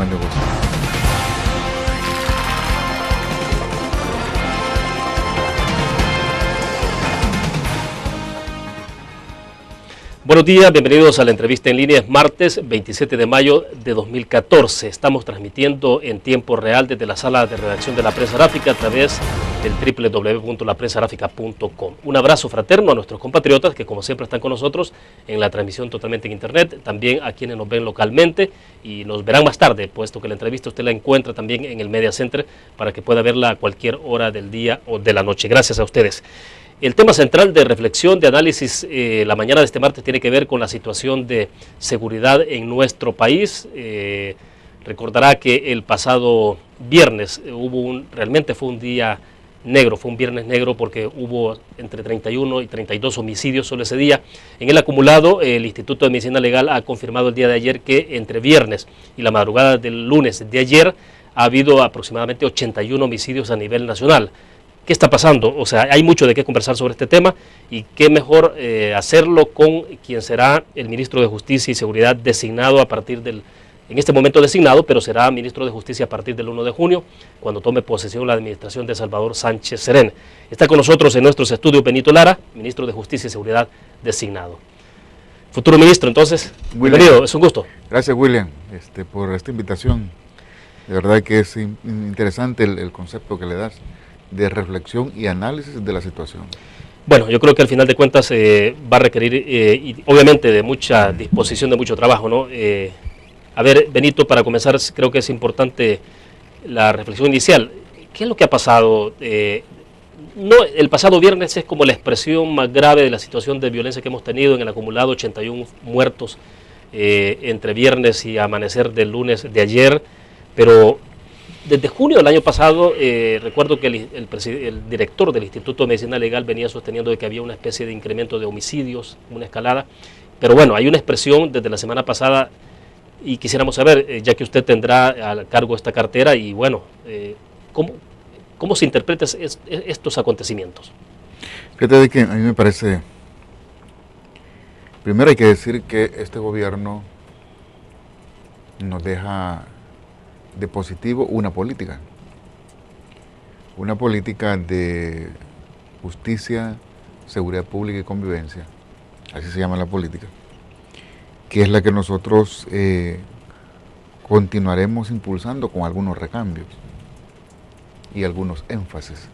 mal negocio. Buenos días, bienvenidos a la entrevista en línea. Es martes 27 de mayo de 2014. Estamos transmitiendo en tiempo real desde la sala de redacción de La Prensa Gráfica a través del www.laprensagráfica.com. Un abrazo fraterno a nuestros compatriotas que como siempre están con nosotros en la transmisión totalmente en internet, también a quienes nos ven localmente y nos verán más tarde, puesto que la entrevista usted la encuentra también en el Media Center para que pueda verla a cualquier hora del día o de la noche. Gracias a ustedes. El tema central de reflexión, de análisis la mañana de este martes tiene que ver con la situación de seguridad en nuestro país. Recordará que el pasado viernes realmente fue un día negro, fue un viernes negro porque hubo entre 31 y 32 homicidios solo ese día. En el acumulado, el Instituto de Medicina Legal ha confirmado el día de ayer que entre viernes y la madrugada del lunes de ayer ha habido aproximadamente 81 homicidios a nivel nacional. ¿Qué está pasando? O sea, hay mucho de qué conversar sobre este tema y qué mejor hacerlo con quien será el ministro de Justicia y Seguridad designado en este momento designado, pero será ministro de Justicia a partir del 1 de junio, cuando tome posesión la administración de Salvador Sánchez Serén. Está con nosotros en nuestros estudios Benito Lara, ministro de Justicia y Seguridad designado. Futuro ministro, entonces, bienvenido, es un gusto. Gracias, William, por esta invitación. De verdad que es interesante el concepto que le das de reflexión y análisis de la situación. Bueno, yo creo que al final de cuentas va a requerir, obviamente, de mucha disposición, de mucho trabajo, ¿no? A ver, Benito, para comenzar, creo que es importante la reflexión inicial. ¿Qué es lo que ha pasado? El pasado viernes es como la expresión más grave de la situación de violencia que hemos tenido en el acumulado, 81 muertos entre viernes y amanecer del lunes de ayer, pero desde junio del año pasado, recuerdo que el director del Instituto de Medicina Legal venía sosteniendo de que había una especie de incremento de homicidios, una escalada, pero bueno, hay una expresión desde la semana pasada y quisiéramos saber, ya que usted tendrá a cargo esta cartera y bueno, ¿cómo se interpretan estos acontecimientos? Fíjate que a mí me parece, primero hay que decir que este gobierno nos deja de positivo una política de justicia, seguridad pública y convivencia, así se llama la política, que es la que nosotros continuaremos impulsando con algunos recambios y algunos énfasis.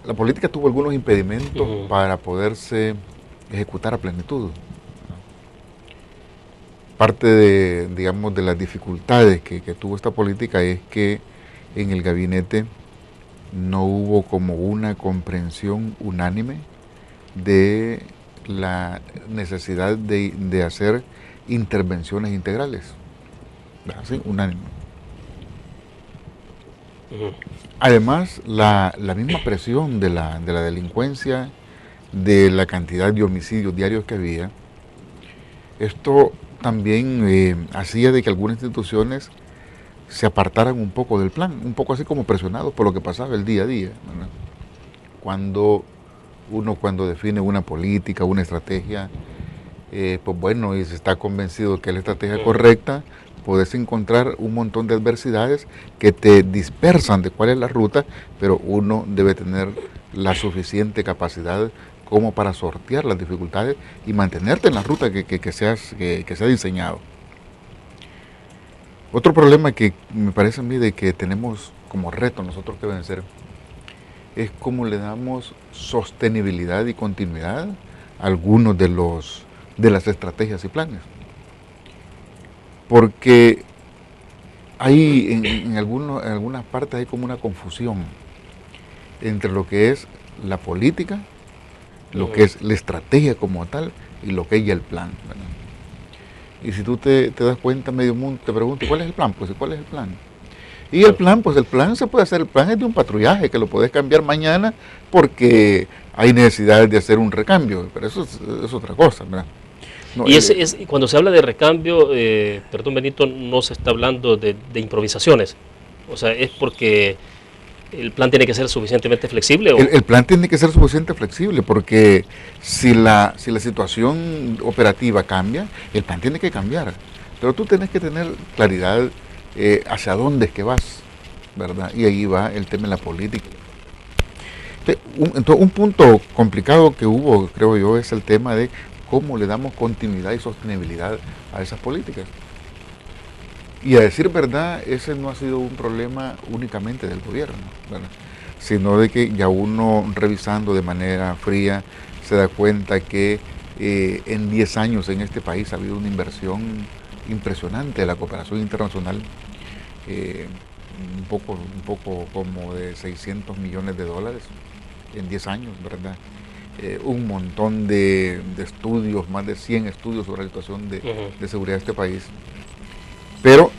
La política tuvo algunos impedimentos para poderse ejecutar a plenitud. Parte de las dificultades que tuvo esta política es que en el gabinete no hubo como una comprensión unánime de la necesidad de hacer intervenciones integrales. ¿Sí? Unánime. Además, la misma presión de la delincuencia, de la cantidad de homicidios diarios que había, esto también hacía de que algunas instituciones se apartaran un poco del plan, un poco así como presionados por lo que pasaba el día a día, ¿verdad? Cuando define una política, una estrategia, pues bueno, y se está convencido que es la estrategia correcta, puedes encontrar un montón de adversidades que te dispersan de cuál es la ruta, pero uno debe tener la suficiente capacidad como para sortear las dificultades y mantenerte en la ruta que se ha diseñado. Otro problema que me parece a mí de que tenemos como reto nosotros que vencer es cómo le damos sostenibilidad y continuidad a algunos de las estrategias y planes. Porque hay en algunas partes hay como una confusión entre lo que es la política, lo que es la estrategia como tal y lo que es ya el plan, ¿verdad? Y si tú te das cuenta, medio mundo te pregunta, ¿cuál es el plan? Pues, ¿cuál es el plan? Y el plan, pues el plan se puede hacer, el plan es de un patrullaje que lo puedes cambiar mañana porque hay necesidad de hacer un recambio, pero eso es otra cosa, ¿verdad? No, y cuando se habla de recambio, perdón Benito, no se está hablando de improvisaciones, o sea, es porque ¿el plan tiene que ser suficientemente flexible? El plan tiene que ser suficientemente flexible porque si la situación operativa cambia, el plan tiene que cambiar. Pero tú tenés que tener claridad hacia dónde es que vas, ¿verdad? Y ahí va el tema de la política. Entonces, un punto complicado que hubo, creo yo, es el tema de cómo le damos continuidad y sostenibilidad a esas políticas. Y a decir verdad, ese no ha sido un problema únicamente del gobierno, ¿verdad? Sino de que ya uno revisando de manera fría se da cuenta que en 10 años en este país ha habido una inversión impresionante de la cooperación internacional, un poco como de 600 millones de dólares en 10 años, ¿verdad? Un montón de estudios, más de 100 estudios sobre la situación de seguridad de este país, pero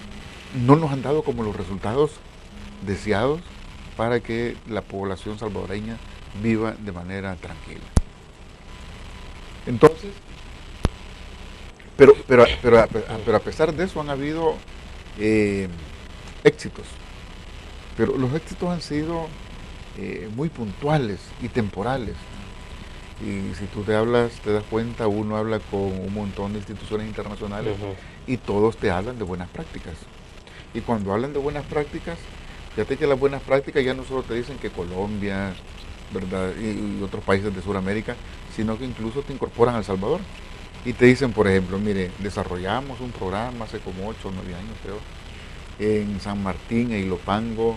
no nos han dado como los resultados deseados para que la población salvadoreña viva de manera tranquila. Entonces, pero a pesar de eso han habido éxitos, pero los éxitos han sido muy puntuales y temporales. Y si tú te das cuenta, uno habla con un montón de instituciones internacionales y todos te hablan de buenas prácticas. Y cuando hablan de buenas prácticas, fíjate que las buenas prácticas ya no solo te dicen que Colombia, ¿verdad? Y otros países de Sudamérica, sino que incluso te incorporan a El Salvador. Y te dicen, por ejemplo, mire, desarrollamos un programa hace como 8 o 9 años, creo, en San Martín e Ilopango,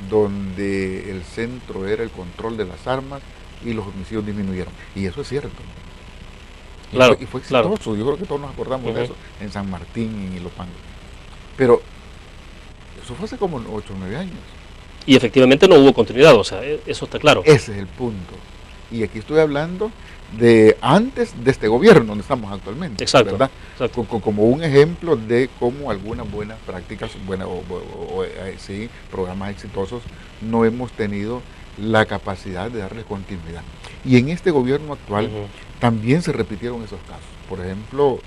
donde el centro era el control de las armas y los homicidios disminuyeron. Y eso es cierto. Claro, y fue exitoso, claro. Yo creo que todos nos acordamos de eso, en San Martín y en Ilopango. Pero eso fue hace como 8 o 9 años. Y efectivamente no hubo continuidad, o sea, eso está claro. Ese es el punto. Y aquí estoy hablando de antes de este gobierno donde estamos actualmente. Exacto. ¿Verdad? Exacto. Como un ejemplo de cómo algunas buenas prácticas, sí, programas exitosos, no hemos tenido la capacidad de darles continuidad. Y en este gobierno actual también se repitieron esos casos. Por ejemplo,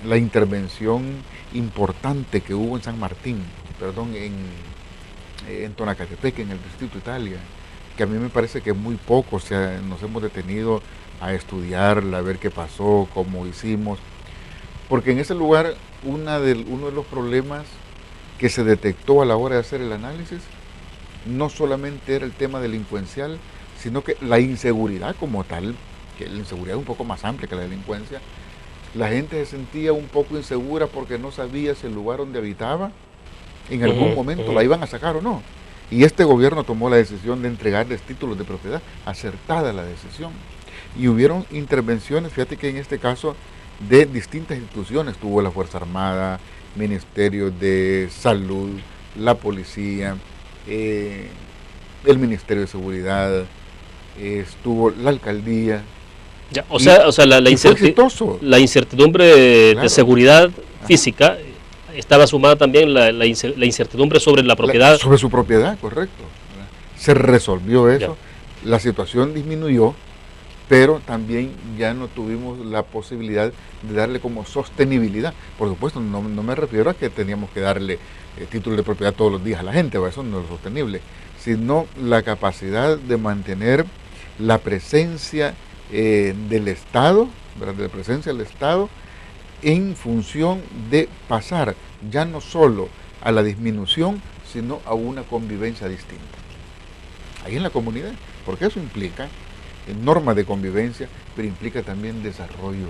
la intervención importante que hubo en San Martín, en Tonacatepec, en el Distrito Italia, que a mí me parece que muy poco nos hemos detenido a estudiarla, a ver qué pasó, cómo hicimos, porque en ese lugar uno de los problemas que se detectó a la hora de hacer el análisis no solamente era el tema delincuencial, sino que la inseguridad como tal, que la inseguridad es un poco más amplia que la delincuencia. La gente se sentía un poco insegura porque no sabía si el lugar donde habitaba en algún momento la iban a sacar o no. Y este gobierno tomó la decisión de entregarles títulos de propiedad, acertada la decisión. Y hubieron intervenciones, fíjate que en este caso, de distintas instituciones. Tuvo la Fuerza Armada, Ministerio de Salud, la Policía, el Ministerio de Seguridad, estuvo la Alcaldía. Ya, o sea la incertidumbre claro, de seguridad física estaba sumada también la incertidumbre sobre la propiedad. Sobre su propiedad, correcto. Se resolvió eso, ya. La situación disminuyó, pero también ya no tuvimos la posibilidad de darle como sostenibilidad. Por supuesto, no me refiero a que teníamos que darle título de propiedad todos los días a la gente, eso no es sostenible, sino la capacidad de mantener la presencia del Estado, ¿verdad? De la presencia del Estado en función de pasar ya no solo a la disminución, sino a una convivencia distinta. Ahí en la comunidad, porque eso implica normas de convivencia, pero implica también desarrollo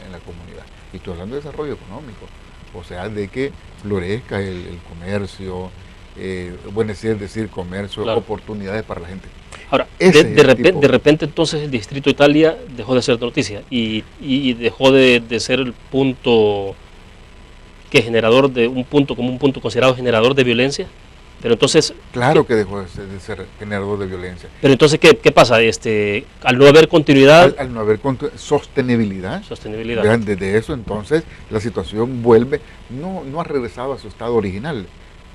en la comunidad. Y estoy hablando de desarrollo económico, o sea, de que florezca el comercio, es decir, comercio, claro, oportunidades para la gente. Ahora, de repente entonces el Distrito Italia dejó de ser noticia y dejó de ser el punto como un punto considerado generador de violencia. Pero entonces, claro que dejó de ser generador de violencia. Pero entonces, ¿qué pasa? Al no haber continuidad... Al no haber sostenibilidad. Sostenibilidad. Desde eso, entonces, la situación vuelve, no ha regresado a su estado original,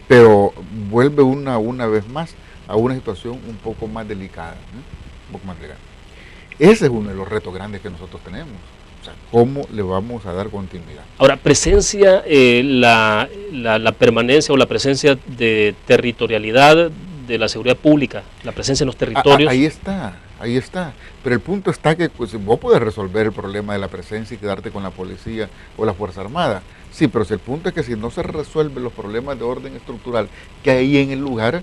pero vuelve una vez más a una situación un poco más delicada. Ese es uno de los retos grandes que nosotros tenemos. O sea, ¿cómo le vamos a dar continuidad? Ahora, presencia, la permanencia o la presencia de territorialidad de la seguridad pública, la presencia en los territorios. Ahí está. Pero el punto está que pues, vos podés resolver el problema de la presencia y quedarte con la policía o la Fuerza Armada. Sí, pero si el punto es que si no se resuelven los problemas de orden estructural que hay en el lugar,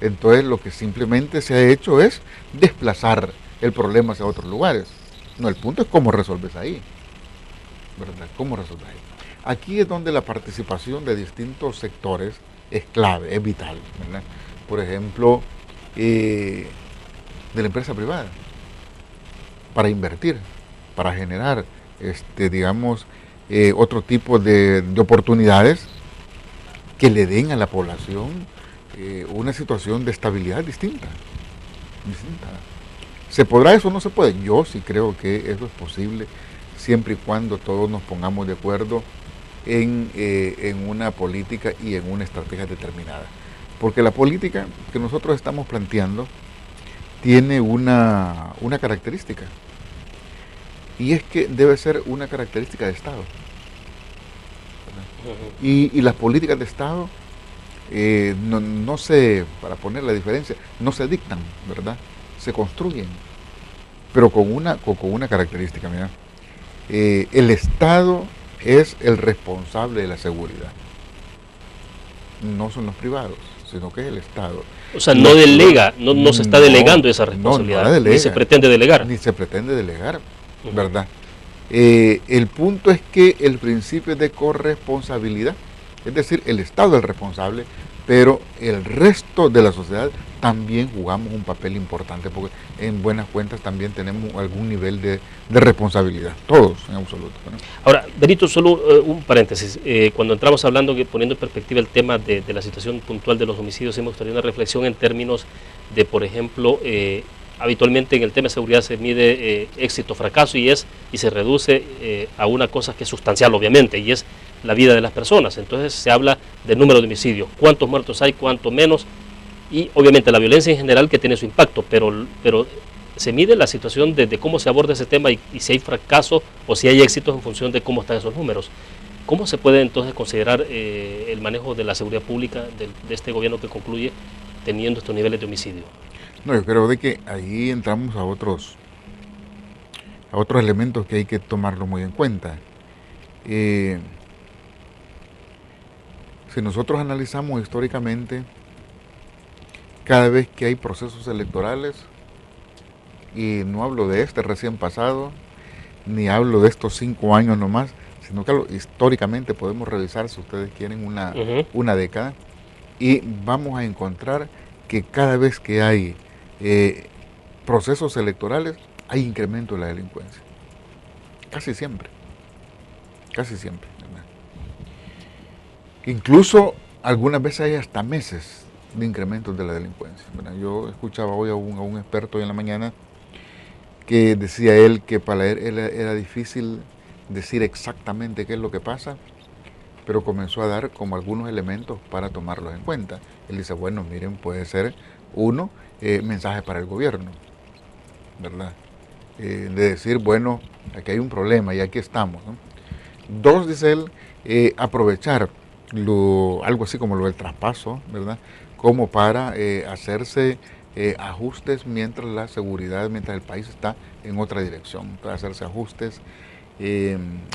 entonces lo que simplemente se ha hecho es desplazar el problema hacia otros lugares. No, el punto es cómo resolves ahí, ¿verdad? ¿Cómo resolves ahí? Aquí es donde la participación de distintos sectores es clave, es vital, ¿verdad? Por ejemplo, de la empresa privada, para invertir, para generar, digamos, otro tipo de oportunidades que le den a la población una situación de estabilidad distinta. ¿Se podrá eso o no se puede? Yo sí creo que eso es posible, siempre y cuando todos nos pongamos de acuerdo en una política y en una estrategia determinada. Porque la política que nosotros estamos planteando tiene una característica, y es que debe ser una característica de Estado. Y las políticas de Estado, no se, para poner la diferencia, no se dictan, ¿verdad? Se construyen, pero con una característica, mira. El Estado es el responsable de la seguridad. No son los privados, sino que es el Estado. O sea, no delega, no se está delegando esa responsabilidad, no la delega, ni se pretende delegar. Ni se pretende delegar, ¿verdad? El punto es que el principio es de corresponsabilidad, es decir, el Estado es el responsable, pero el resto de la sociedad también jugamos un papel importante, porque en buenas cuentas también tenemos algún nivel de responsabilidad, todos en absoluto, ¿no? Ahora, Benito, solo un paréntesis. Cuando entramos hablando, poniendo en perspectiva el tema de la situación puntual de los homicidios, me gustaría una reflexión en términos de, por ejemplo, habitualmente en el tema de seguridad se mide éxito, fracaso y se reduce a una cosa que es sustancial, obviamente, y es la vida de las personas. Entonces se habla del número de homicidios, cuántos muertos hay, cuánto menos, y obviamente la violencia en general que tiene su impacto, pero se mide la situación de cómo se aborda ese tema y si hay fracaso o si hay éxitos en función de cómo están esos números. ¿Cómo se puede entonces considerar el manejo de la seguridad pública de este gobierno que concluye teniendo estos niveles de homicidio? No, yo creo de que ahí entramos a otros elementos que hay que tomarlo muy en cuenta. Si nosotros analizamos históricamente, cada vez que hay procesos electorales, y no hablo de este recién pasado, ni hablo de estos 5 años nomás, sino que históricamente podemos revisar, si ustedes quieren, una década, y vamos a encontrar que cada vez que hay procesos electorales, hay incremento de la delincuencia. Casi siempre, ¿verdad? Incluso algunas veces hay hasta meses de incrementos de la delincuencia, ¿verdad? Yo escuchaba hoy a un experto hoy en la mañana que decía él que para él era difícil decir exactamente qué es lo que pasa, pero comenzó a dar como algunos elementos para tomarlos en cuenta. Él dice, bueno, miren, puede ser uno, mensaje para el gobierno, ¿verdad? De decir, bueno, aquí hay un problema y aquí estamos, ¿no? 2, dice él, aprovechar algo así como lo del traspaso, ¿verdad? Como para hacerse ajustes mientras mientras el país está en otra dirección, para hacerse ajustes,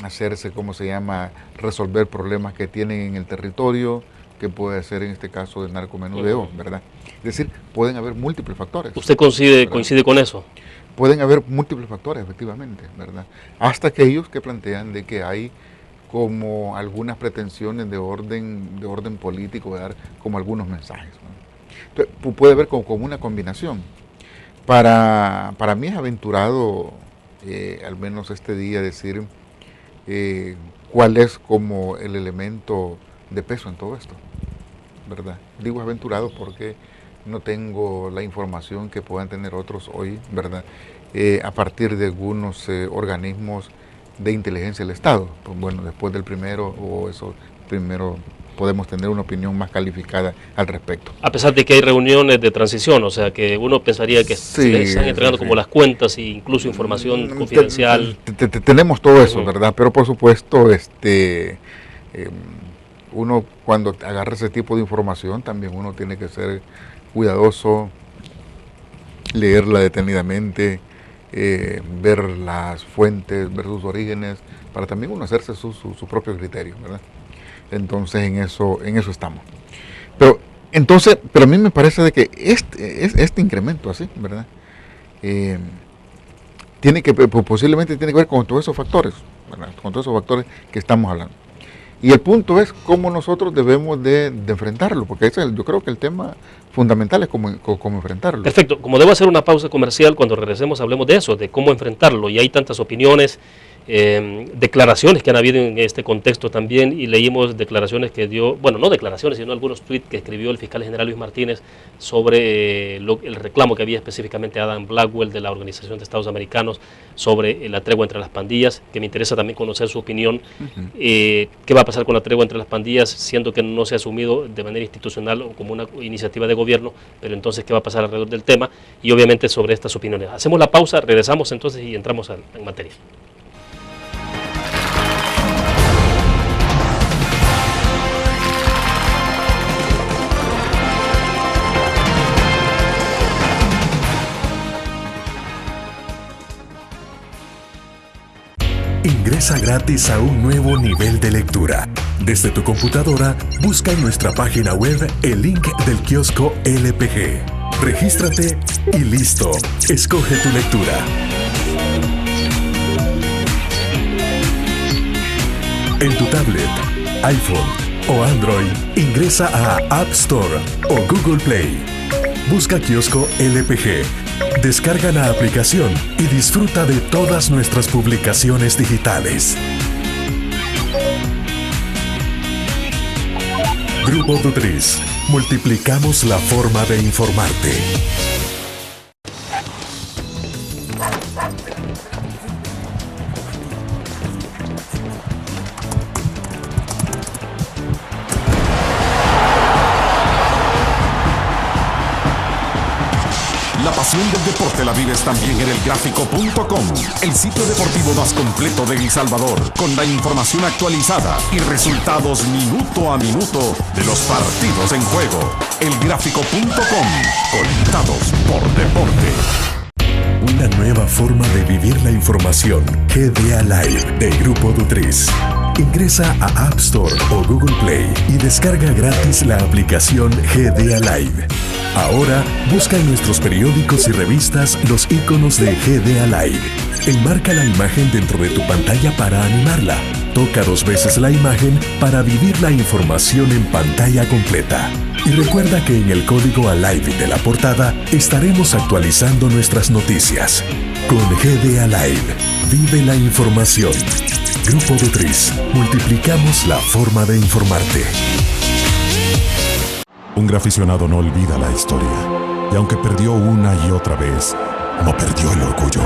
hacerse, ¿cómo se llama?, resolver problemas que tienen en el territorio, que puede ser en este caso de narcomenudeo, ¿verdad? Es decir, pueden haber múltiples factores. ¿Usted coincide con eso? Pueden haber múltiples factores, efectivamente, ¿verdad? Hasta aquellos que plantean de que hay como algunas pretensiones de orden político, de dar como algunos mensajes, ¿no? Entonces, puede haber como una combinación. Para mí es aventurado, al menos este día, decir cuál es como el elemento de peso en todo esto, ¿verdad? Digo aventurado porque no tengo la información que puedan tener otros hoy, ¿verdad? A partir de algunos organismos de inteligencia del Estado. Pues bueno, después del primero podemos tener una opinión más calificada al respecto. A pesar de que hay reuniones de transición, o sea que uno pensaría que se les están entregando como las cuentas e incluso información confidencial. Tenemos todo eso, ¿verdad? Pero por supuesto, uno cuando agarra ese tipo de información también uno tiene que ser cuidadoso, leerla detenidamente, ver las fuentes, ver sus orígenes, para también uno hacerse su propio criterio, ¿verdad? Entonces en eso estamos. Pero a mí me parece de que este incremento así, ¿verdad? Posiblemente tiene que ver con todos esos factores, ¿verdad? Con todos esos factores que estamos hablando. Y el punto es cómo nosotros debemos de enfrentarlo, porque yo creo que el tema fundamental es cómo enfrentarlo. Perfecto, como debo hacer una pausa comercial, cuando regresemos hablemos de eso, de cómo enfrentarlo, y hay tantas opiniones, declaraciones que han habido en este contexto también, y leímos declaraciones que dio, bueno, no declaraciones, sino algunos tweets que escribió el fiscal general Luis Martínez sobre el reclamo que había específicamente Adam Blackwell de la Organización de Estados Americanos sobre la tregua entre las pandillas, que me interesa también conocer su opinión. ¿Qué va a pasar con la tregua entre las pandillas, siendo que no se ha asumido de manera institucional o como una iniciativa de gobierno? Pero entonces, ¿qué va a pasar alrededor del tema? Y obviamente sobre estas opiniones. Hacemos la pausa, regresamos entonces y entramos en materia. Ingresa gratis a un nuevo nivel de lectura. Desde tu computadora, busca en nuestra página web el link del kiosco LPG. Regístrate y listo. Escoge tu lectura. En tu tablet, iPhone o Android, ingresa a App Store o Google Play. Busca kiosco LPG. Descarga la aplicación y disfruta de todas nuestras publicaciones digitales. Grupo Dutriz. Multiplicamos la forma de informarte. La pasión del deporte la vives también en elgráfico.com, el sitio deportivo más completo de El Salvador, con la información actualizada y resultados minuto a minuto de los partidos en juego. Elgráfico.com, conectados por deporte. Una nueva forma de vivir la información. GDA Live de Grupo Dutriz. Ingresa a App Store o Google Play y descarga gratis la aplicación GDA Live. Ahora, busca en nuestros periódicos y revistas los iconos de GDA Live. Enmarca la imagen dentro de tu pantalla para animarla. Toca 2 veces la imagen para vivir la información en pantalla completa. Y recuerda que en el código ALIVE de la portada estaremos actualizando nuestras noticias. Con GDA Live, vive la información. Grupo Dutriz, multiplicamos la forma de informarte. Un graficionado no olvida la historia, y aunque perdió una y otra vez, no perdió el orgullo.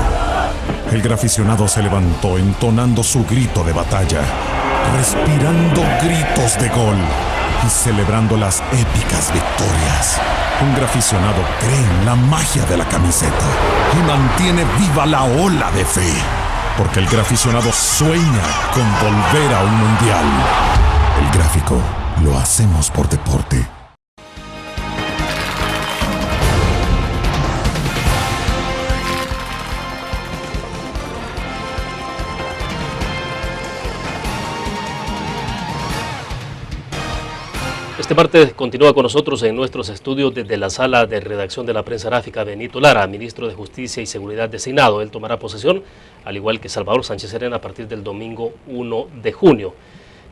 El graficionado se levantó entonando su grito de batalla, respirando gritos de gol y celebrando las épicas victorias. Un graficionado cree en la magia de la camiseta y mantiene viva la ola de fe, porque el graficionado sueña con volver a un mundial. El Gráfico lo hacemos por deporte. Este martes continúa con nosotros en nuestros estudios desde la sala de redacción de la prensa gráfica Benito Lara, ministro de Justicia y Seguridad designado. Él tomará posesión, al igual que Salvador Sánchez Serena, a partir del domingo 1 de junio.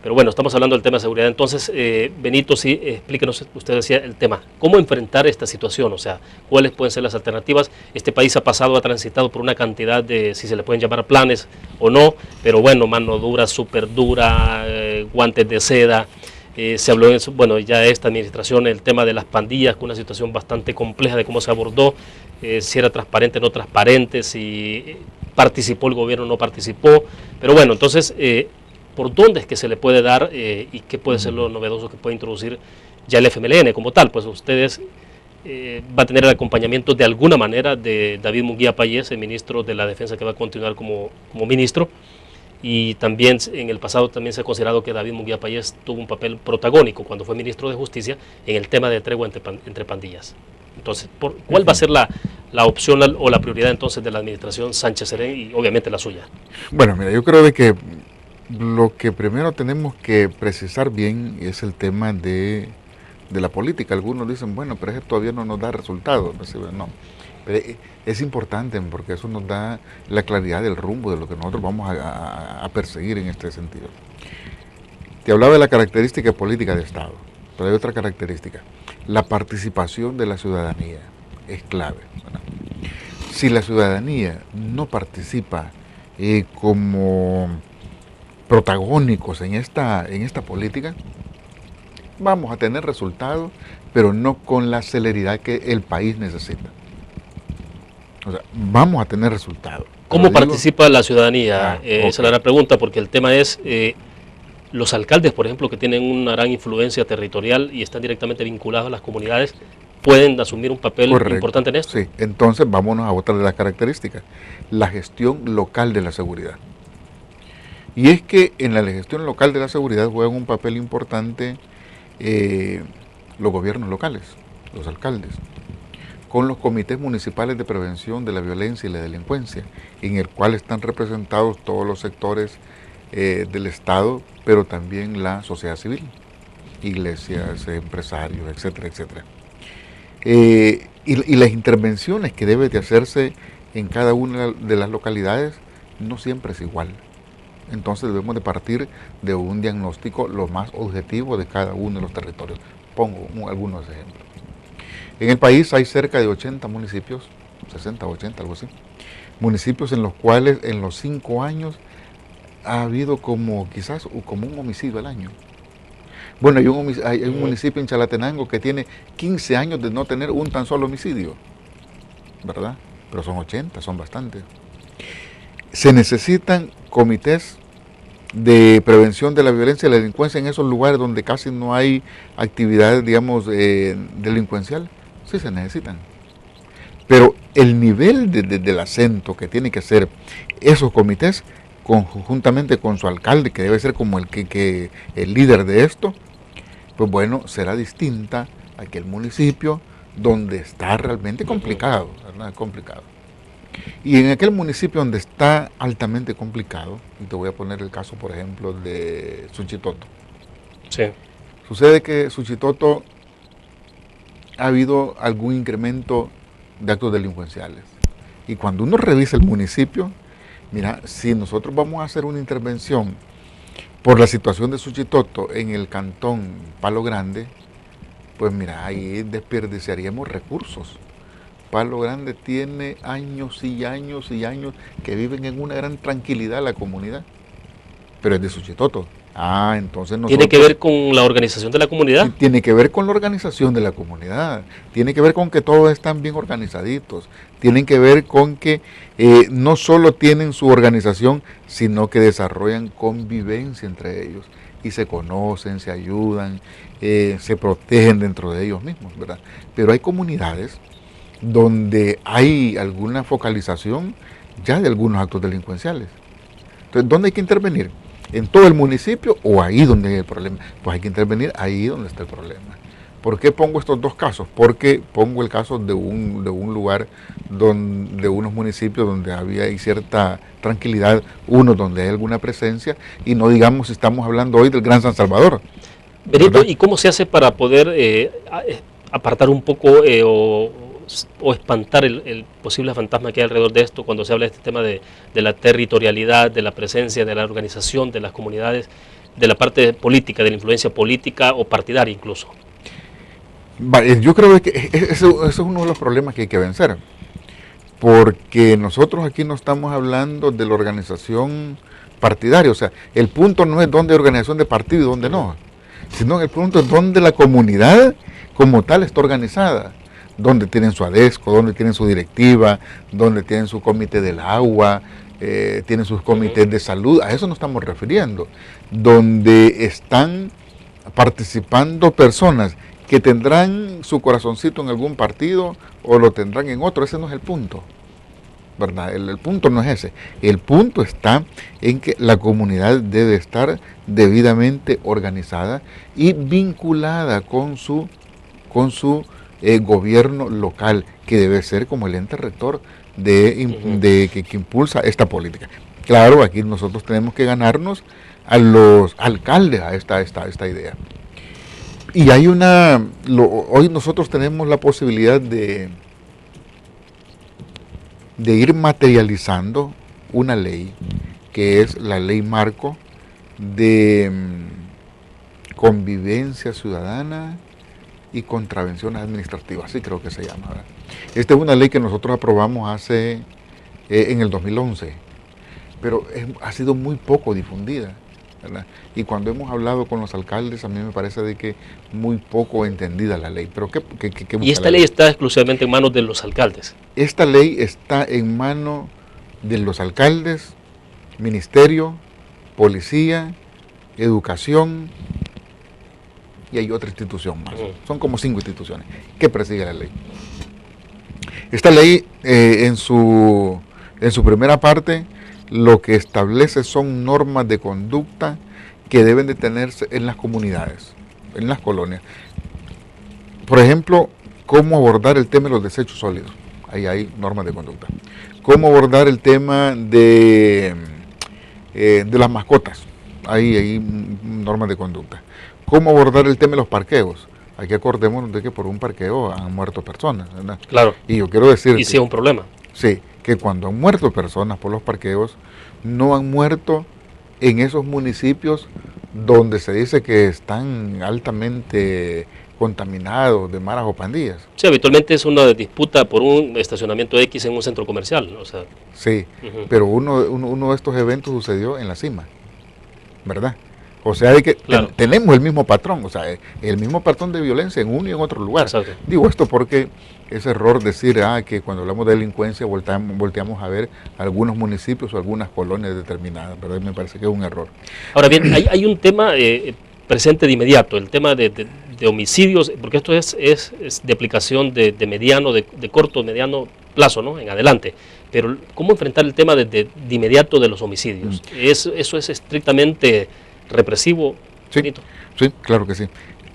Pero bueno, estamos hablando del tema de seguridad. Entonces, Benito, sí, explíquenos, usted decía el tema, ¿cómo enfrentar esta situación? O sea, ¿cuáles pueden ser las alternativas? Este país ha transitado por una cantidad de, si se le pueden llamar planes o no, pero bueno, mano dura, súper dura, guantes de seda. Se habló, bueno, ya esta administración, el tema de las pandillas, con una situación bastante compleja de cómo se abordó, si era transparente o no transparente, si participó el gobierno o no participó. Pero bueno, entonces, ¿por dónde es que se le puede dar y qué puede ser lo novedoso que puede introducir ya el FMLN como tal? Pues ustedes va a tener el acompañamiento de alguna manera de David Munguía Payés, el ministro de la Defensa, que va a continuar como ministro. Y también en el pasado también se ha considerado que David Munguía Payés tuvo un papel protagónico cuando fue ministro de Justicia en el tema de tregua entre pandillas. Entonces, ¿cuál va a ser la opción o la prioridad entonces de la administración Sánchez Serén y obviamente la suya? Bueno, mira, yo creo de que lo que primero tenemos que precisar bien es el tema de la política. Algunos dicen, bueno, pero eso todavía no nos da resultados. No, pero es importante porque eso nos da la claridad del rumbo de lo que nosotros vamos a perseguir en este sentido. Te hablaba de la característica política de Estado, pero hay otra característica. La participación de la ciudadanía es clave, ¿verdad? Si la ciudadanía no participa como protagónicos en esta política, vamos a tener resultados, pero no con la celeridad que el país necesita. O sea, vamos a tener resultados. ¿Cómo participa la ciudadanía? Esa es la gran pregunta, porque el tema es los alcaldes, por ejemplo, que tienen una gran influencia territorial y están directamente vinculados a las comunidades, ¿pueden asumir un papel importante en esto? Sí, entonces vámonos a otra de las características, la gestión local de la seguridad. Y es que en la gestión local de la seguridad juegan un papel importante los gobiernos locales, los alcaldes, con los comités municipales de prevención de la violencia y la delincuencia, en el cual están representados todos los sectores del Estado, pero también la sociedad civil, iglesias, empresarios, etcétera, etcétera. Y las intervenciones que deben de hacerse en cada una de las localidades no siempre es igual. Entonces debemos de partir de un diagnóstico lo más objetivo de cada uno de los territorios. Pongo algunos ejemplos. En el país hay cerca de 80 municipios, 60 o 80, algo así, municipios en los cuales en los 5 años ha habido quizás como un homicidio al año. Bueno, hay un municipio en Chalatenango que tiene 15 años de no tener un tan solo homicidio, ¿verdad? Pero son 80, son bastantes. Se necesitan comités de prevención de la violencia y la delincuencia en esos lugares donde casi no hay actividad, digamos, delincuencial. Sí se necesitan. Pero el nivel del acento que tiene que hacer esos comités, conjuntamente con su alcalde, que debe ser como el líder de esto, pues bueno, será distinta a aquel municipio donde está realmente complicado, ¿verdad? Complicado. Y en aquel municipio donde está altamente complicado, y te voy a poner el caso, por ejemplo, de Suchitoto. Sí. Sucede que Suchitoto ha habido algún incremento de actos delincuenciales. Y cuando uno revisa el municipio, mira, si nosotros vamos a hacer una intervención por la situación de Suchitoto en el cantón Palo Grande, pues mira, ahí desperdiciaríamos recursos. Palo Grande tiene años y años y años que viven en una gran tranquilidad la comunidad, pero es de Suchitoto. Entonces nosotros... ¿Tiene que ver con la organización de la comunidad? Tiene que ver con la organización de la comunidad, tiene que ver con que todos están bien organizaditos, tienen que ver con que no solo tienen su organización, sino que desarrollan convivencia entre ellos y se conocen, se ayudan, se protegen dentro de ellos mismos, ¿verdad? Pero hay comunidades donde hay alguna focalización ya de algunos actos delincuenciales. Entonces, ¿dónde hay que intervenir? ¿En todo el municipio o ahí donde hay el problema? Pues hay que intervenir ahí donde está el problema. ¿Por qué pongo estos dos casos? Porque pongo el caso de un lugar, de unos municipios donde hay cierta tranquilidad, uno donde hay alguna presencia, y no digamos si estamos hablando hoy del Gran San Salvador. Benito, ¿verdad? ¿Y cómo se hace para poder apartar un poco o espantar el posible fantasma que hay alrededor de esto cuando se habla de este tema de la territorialidad, de la presencia, de la organización, de las comunidades, de la parte política, de la influencia política o partidaria incluso? Yo creo que eso es uno de los problemas que hay que vencer, porque nosotros aquí no estamos hablando de la organización partidaria, o sea, el punto no es dónde hay organización de partido y dónde no, sino el punto es dónde la comunidad como tal está organizada, donde tienen su ADESCO, donde tienen su directiva, donde tienen su comité del agua, tienen sus comités de salud, a eso nos estamos refiriendo, donde están participando personas que tendrán su corazoncito en algún partido o lo tendrán en otro, ese no es el punto, ¿verdad? El punto no es ese, el punto está en que la comunidad debe estar debidamente organizada y vinculada con su gobierno local, que debe ser como el ente rector que impulsa esta política. Claro, aquí nosotros tenemos que ganarnos a los alcaldes a esta idea. Y hay hoy nosotros tenemos la posibilidad de ir materializando una ley, que es la ley marco de convivencia ciudadana y contravenciones administrativas, así creo que se llama, ¿verdad? Esta es una ley que nosotros aprobamos en el 2011, pero ha sido muy poco difundida, ¿verdad? Y cuando hemos hablado con los alcaldes, a mí me parece de que muy poco entendida la ley. Pero ¿Y esta ley está exclusivamente en manos de los alcaldes? Esta ley está en manos de los alcaldes, ministerio, policía, educación, y hay otra institución más. Son como 5 instituciones que persiguen la ley. Esta ley, en su primera parte, lo que establece son normas de conducta que deben de tenerse en las comunidades, en las colonias. Por ejemplo, cómo abordar el tema de los desechos sólidos. Ahí hay normas de conducta. Cómo abordar el tema de las mascotas. Ahí hay normas de conducta. Cómo abordar el tema de los parqueos. Aquí acordémonos de que por un parqueo han muerto personas, ¿verdad? Claro. Y yo quiero decir... Y sí es un problema. Sí, que cuando han muerto personas por los parqueos, no han muerto en esos municipios donde se dice que están altamente contaminados de maras o pandillas. Sí, habitualmente es una disputa por un estacionamiento X en un centro comercial, ¿no? O sea, sí, pero uno de estos eventos sucedió en la cima, ¿verdad? O sea, de que claro, tenemos el mismo patrón, o sea, el mismo patrón de violencia en uno y en otro lugar. Exacto. Digo esto porque es error decir que cuando hablamos de delincuencia volteamos a ver algunos municipios o algunas colonias determinadas, pero me parece que es un error. Ahora bien, hay un tema presente de inmediato, el tema de homicidios, porque esto es de aplicación de mediano, de corto, mediano plazo, ¿no? En adelante. Pero ¿cómo enfrentar el tema de inmediato de los homicidios? ¿Eso es estrictamente represivo? Sí, sí, claro que sí.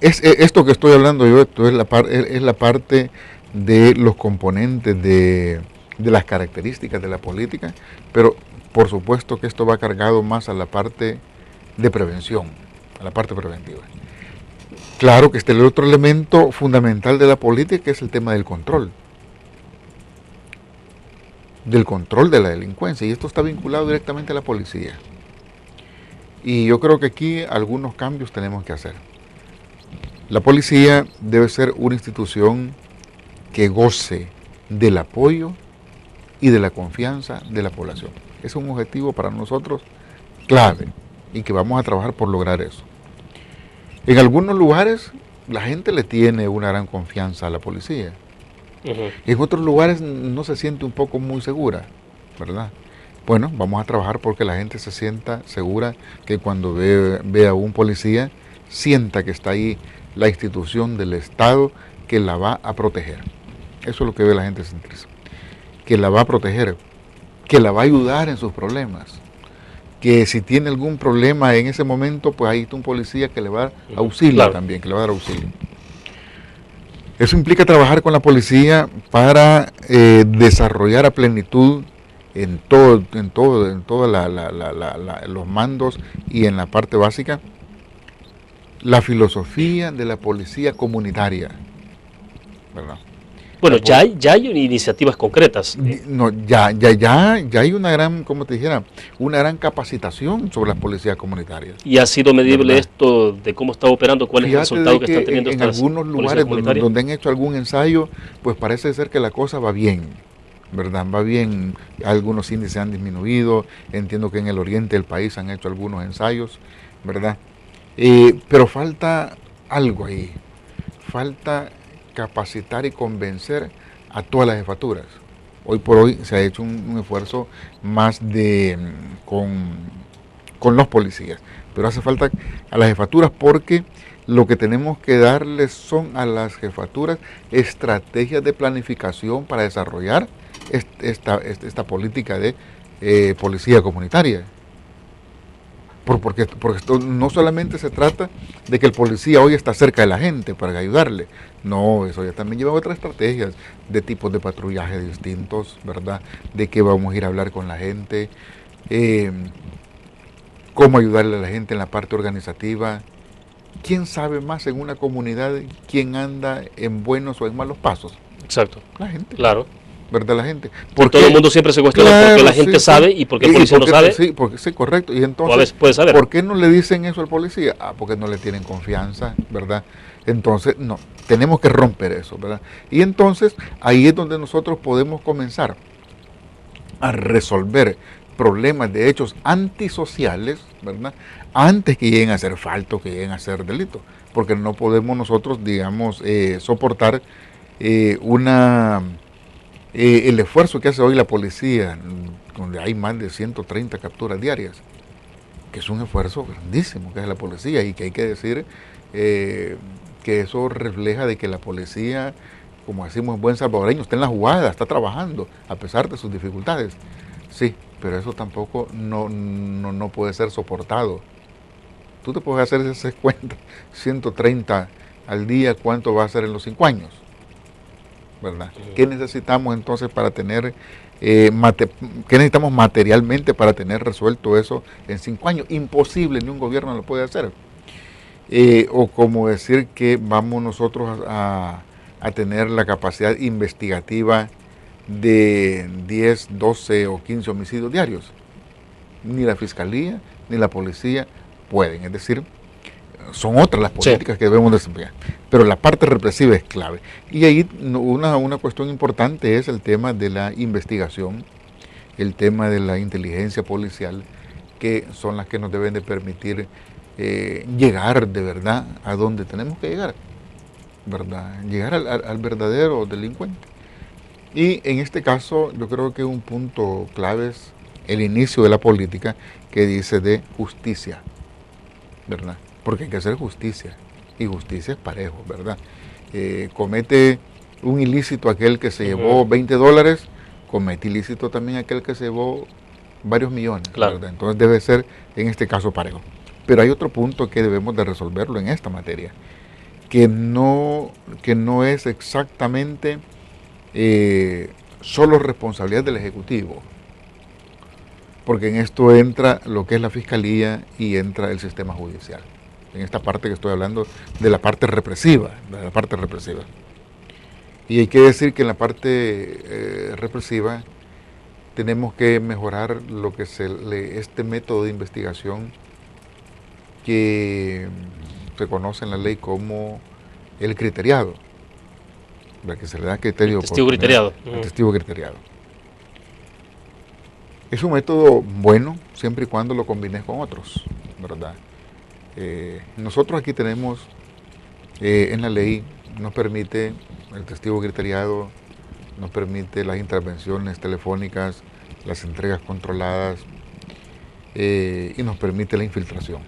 Esto que estoy hablando yo, esto es la parte de los componentes de las características de la política, pero por supuesto que esto va cargado más a la parte de prevención, a la parte preventiva. Claro que el otro elemento fundamental de la política, que es el tema del control de la delincuencia, y esto está vinculado directamente a la policía. Y yo creo que aquí algunos cambios tenemos que hacer. La policía debe ser una institución que goce del apoyo y de la confianza de la población. Es un objetivo para nosotros clave y que vamos a trabajar por lograr eso. En algunos lugares la gente le tiene una gran confianza a la policía. En otros lugares no se siente un poco muy segura, ¿verdad? Bueno, vamos a trabajar porque la gente se sienta segura, que cuando ve a un policía, sienta que está ahí la institución del Estado que la va a proteger. Eso es lo que ve la gente sentirse. Que la va a proteger, que la va a ayudar en sus problemas. Que si tiene algún problema en ese momento, pues ahí está un policía que le va a dar auxilio, claro, también, que le va a dar auxilio. Eso implica trabajar con la policía para desarrollar a plenitud en todos los mandos y en la parte básica, la filosofía de la policía comunitaria, ¿verdad? Bueno, ya hay iniciativas concretas. No, ya hay una gran, como te dijera, una gran capacitación sobre las policías comunitarias. ¿Y ha sido medible, ¿verdad?, esto de cómo está operando? ¿Cuál es el resultado que están teniendo estas policías comunitarias? En algunos lugares donde han hecho algún ensayo, pues parece ser que la cosa va bien, ¿verdad? Va bien, algunos índices han disminuido, entiendo que en el oriente del país han hecho algunos ensayos, ¿verdad? Pero falta algo ahí, falta capacitar y convencer a todas las jefaturas. Hoy por hoy se ha hecho un esfuerzo más con los policías, pero hace falta a las jefaturas porque lo que tenemos que darles son a las jefaturas estrategias de planificación para desarrollar esta política de policía comunitaria. Porque esto no solamente se trata de que el policía hoy está cerca de la gente para ayudarle, no, eso ya también lleva otras estrategias de tipos de patrullaje distintos, ¿verdad? De que vamos a ir a hablar con la gente, cómo ayudarle a la gente en la parte organizativa. ¿Quién sabe más en una comunidad quién anda en buenos o en malos pasos? Exacto. La gente. Claro. ¿Verdad? La gente. Porque todo el mundo siempre se cuestiona por qué la gente sabe y por qué el policía no sabe. Sí, sí, correcto. Y entonces, o a veces puede saber. ¿por qué no le dicen eso al policía? Porque no le tienen confianza, ¿verdad? Entonces, no, tenemos que romper eso, ¿verdad? Y entonces, ahí es donde nosotros podemos comenzar a resolver problemas de hechos antisociales, ¿verdad? Antes que lleguen a ser faltos, que lleguen a ser delitos. Porque no podemos nosotros, digamos, soportar el esfuerzo que hace hoy la policía, donde hay más de 130 capturas diarias, que es un esfuerzo grandísimo que hace la policía y que hay que decir que eso refleja de que la policía, como decimos en buen salvadoreño, está en la jugada, está trabajando a pesar de sus dificultades. Sí, pero eso tampoco no puede ser soportado. Tú te puedes hacer ese cuenta, 130 al día, ¿cuánto va a ser en los 5 años? ¿Verdad? ¿Qué necesitamos entonces para tener, qué necesitamos materialmente para tener resuelto eso en 5 años? Imposible, ni un gobierno lo puede hacer. O como decir que vamos nosotros a tener la capacidad investigativa de 10, 12 o 15 homicidios diarios. Ni la fiscalía ni la policía pueden, es decir, son otras las políticas que debemos desempeñar, pero la parte represiva es clave. Y ahí una cuestión importante es el tema de la investigación, el tema de la inteligencia policial, que son las que nos deben de permitir llegar de verdad a donde tenemos que llegar, ¿verdad? Llegar al verdadero delincuente. Y en este caso yo creo que un punto clave es el inicio de la política que dice de justicia, ¿verdad? Porque hay que hacer justicia, y justicia es parejo, ¿verdad? Comete un ilícito aquel que se llevó $20, comete ilícito también aquel que se llevó varios millones, claro. ¿verdad? Entonces debe ser en este caso parejo. Pero hay otro punto que debemos de resolverlo en esta materia, que no es exactamente solo responsabilidad del Ejecutivo, porque en esto entra lo que es la Fiscalía y entra el sistema judicial. En esta parte que estoy hablando de la parte represiva, Y hay que decir que en la parte represiva tenemos que mejorar lo que este método de investigación que se conoce en la ley como el criteriado, que se le da criterio. El testigo criteriado. El testigo criteriado. Es un método bueno siempre y cuando lo combines con otros, ¿verdad? Nosotros aquí tenemos en la ley, nos permite el testigo criteriado, nos permite las intervenciones telefónicas, las entregas controladas y nos permite la infiltración.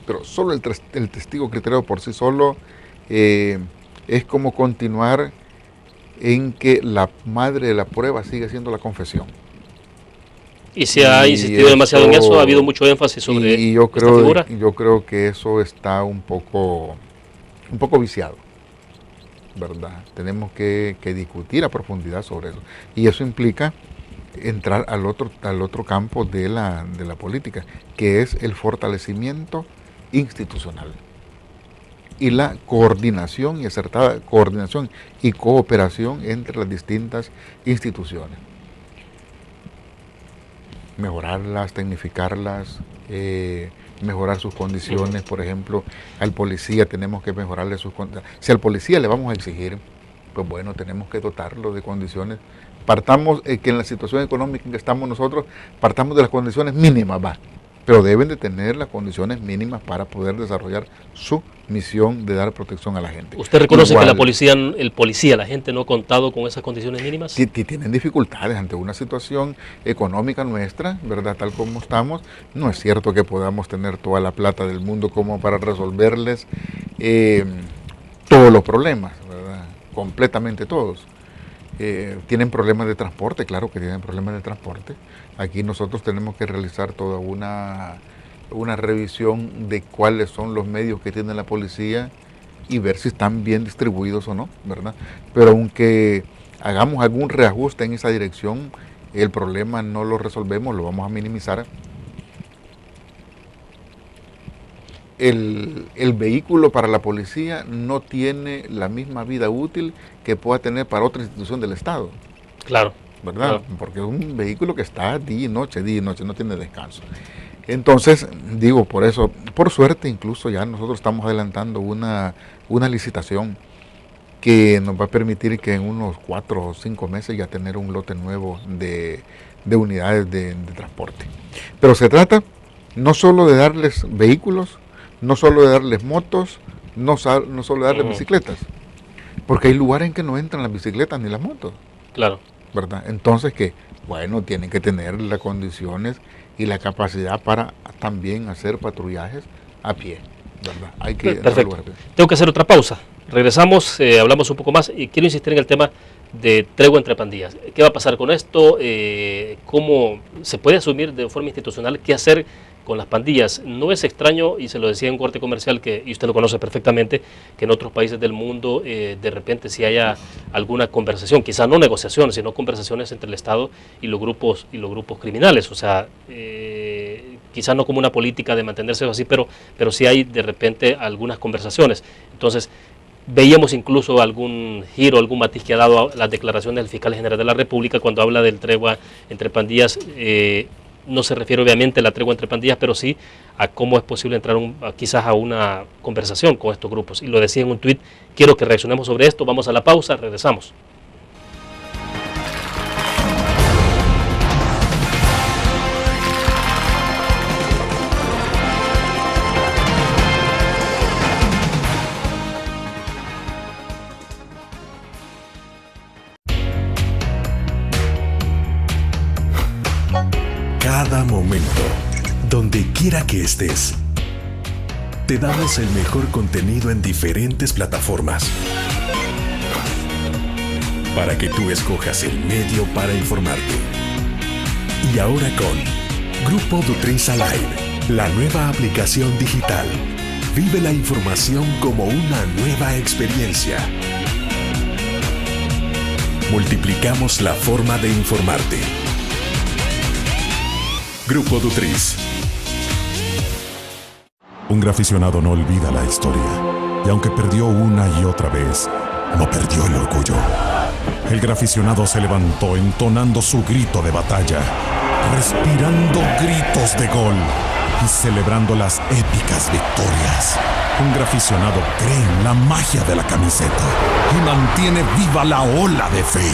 Pero solo el testigo criteriado por sí solo es como continuar en que la madre de la prueba sigue siendo la confesión. Y se ha insistido demasiado en eso, ha habido mucho énfasis sobre esta figura. Yo creo que eso está un poco viciado, ¿verdad? Tenemos que discutir a profundidad sobre eso. Y eso implica entrar al otro campo de la política, que es el fortalecimiento institucional y la coordinación y acertada coordinación y cooperación entre las distintas instituciones. Mejorarlas, tecnificarlas, mejorar sus condiciones. Por ejemplo, al policía tenemos que mejorarle sus condiciones. Si al policía le vamos a exigir, pues bueno, tenemos que dotarlo de condiciones. Partamos que en la situación económica en que estamos nosotros, partamos de las condiciones mínimas, pero deben de tener las condiciones mínimas para poder desarrollar su misión de dar protección a la gente. ¿Usted reconoce que el policía, la gente no ha contado con esas condiciones mínimas? Tienen dificultades ante una situación económica nuestra, ¿verdad? Tal como estamos, no es cierto que podamos tener toda la plata del mundo como para resolverles todos los problemas, ¿verdad? Completamente todos. tienen problemas de transporte, claro que tienen problemas de transporte. Aquí nosotros tenemos que realizar toda una revisión de cuáles son los medios que tiene la policía y ver si están bien distribuidos o no, ¿verdad? Pero aunque hagamos algún reajuste en esa dirección, el problema no lo resolvemos, lo vamos a minimizar. El vehículo para la policía no tiene la misma vida útil que pueda tener para otra institución del Estado. Claro. ¿Verdad? Claro. Porque es un vehículo que está día y noche, no tiene descanso. Entonces, digo, por eso, por suerte incluso ya nosotros estamos adelantando una licitación que nos va a permitir que en unos 4 o 5 meses ya tener un lote nuevo de unidades de transporte. Pero se trata no solo de darles vehículos, no solo de darles motos, no solo de darles bicicletas, porque hay lugares en que no entran las bicicletas ni las motos. Claro. ¿Verdad? Entonces que, bueno, tienen que tener las condiciones y la capacidad para también hacer patrullajes a pie, ¿verdad? Hay que Perfecto. Tengo que hacer otra pausa. Regresamos, hablamos un poco más y quiero insistir en el tema de tregua entre pandillas. ¿Qué va a pasar con esto? ¿Cómo se puede asumir de forma institucional qué hacer con las pandillas? No es extraño, y se lo decía en un corte comercial, y usted lo conoce perfectamente, que en otros países del mundo de repente si haya alguna conversación, quizás no negociaciones, sino conversaciones entre el Estado y los grupos criminales. O sea, quizás no como una política de mantenerse así, pero sí hay de repente algunas conversaciones. Entonces, veíamos incluso algún giro, algún matiz que ha dado a las declaraciones del fiscal general de la República cuando habla del tregua entre pandillas. No se refiere obviamente a la tregua entre pandillas, pero sí a cómo es posible entrar quizás a una conversación con estos grupos. Y lo decía en un tuit, quiero que reaccionemos sobre esto, vamos a la pausa, regresamos. Cada momento, donde quiera que estés, te damos el mejor contenido en diferentes plataformas para que tú escojas el medio para informarte. Y ahora con Grupo Dutris Alive, la nueva aplicación digital. Vive la información como una nueva experiencia. Multiplicamos la forma de informarte. Grupo Dutris. Un graficionado no olvida la historia, y aunque perdió una y otra vez, no perdió el orgullo. El graficionado se levantó entonando su grito de batalla, respirando gritos de gol y celebrando las épicas victorias. Un graficionado cree en la magia de la camiseta y mantiene viva la ola de fe,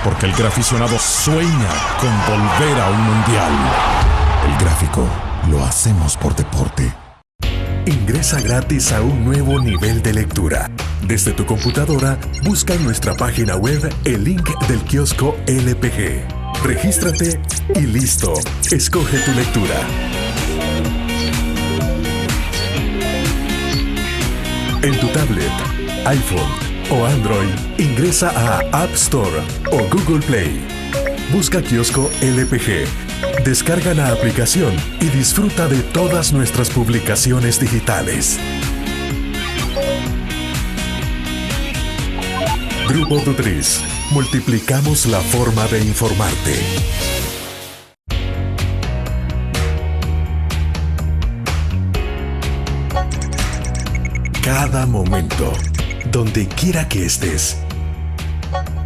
porque el graficionado sueña con volver a un mundial. El gráfico lo hacemos por deporte. Ingresa gratis a un nuevo nivel de lectura. Desde tu computadora, busca en nuestra página web el link del kiosco LPG. Regístrate y listo. Escoge tu lectura. En tu tablet, iPhone o Android, ingresa a App Store o Google Play. Busca kiosco LPG. Descarga la aplicación y disfruta de todas nuestras publicaciones digitales. Grupo Dutris. Multiplicamos la forma de informarte. Cada momento, donde quiera que estés,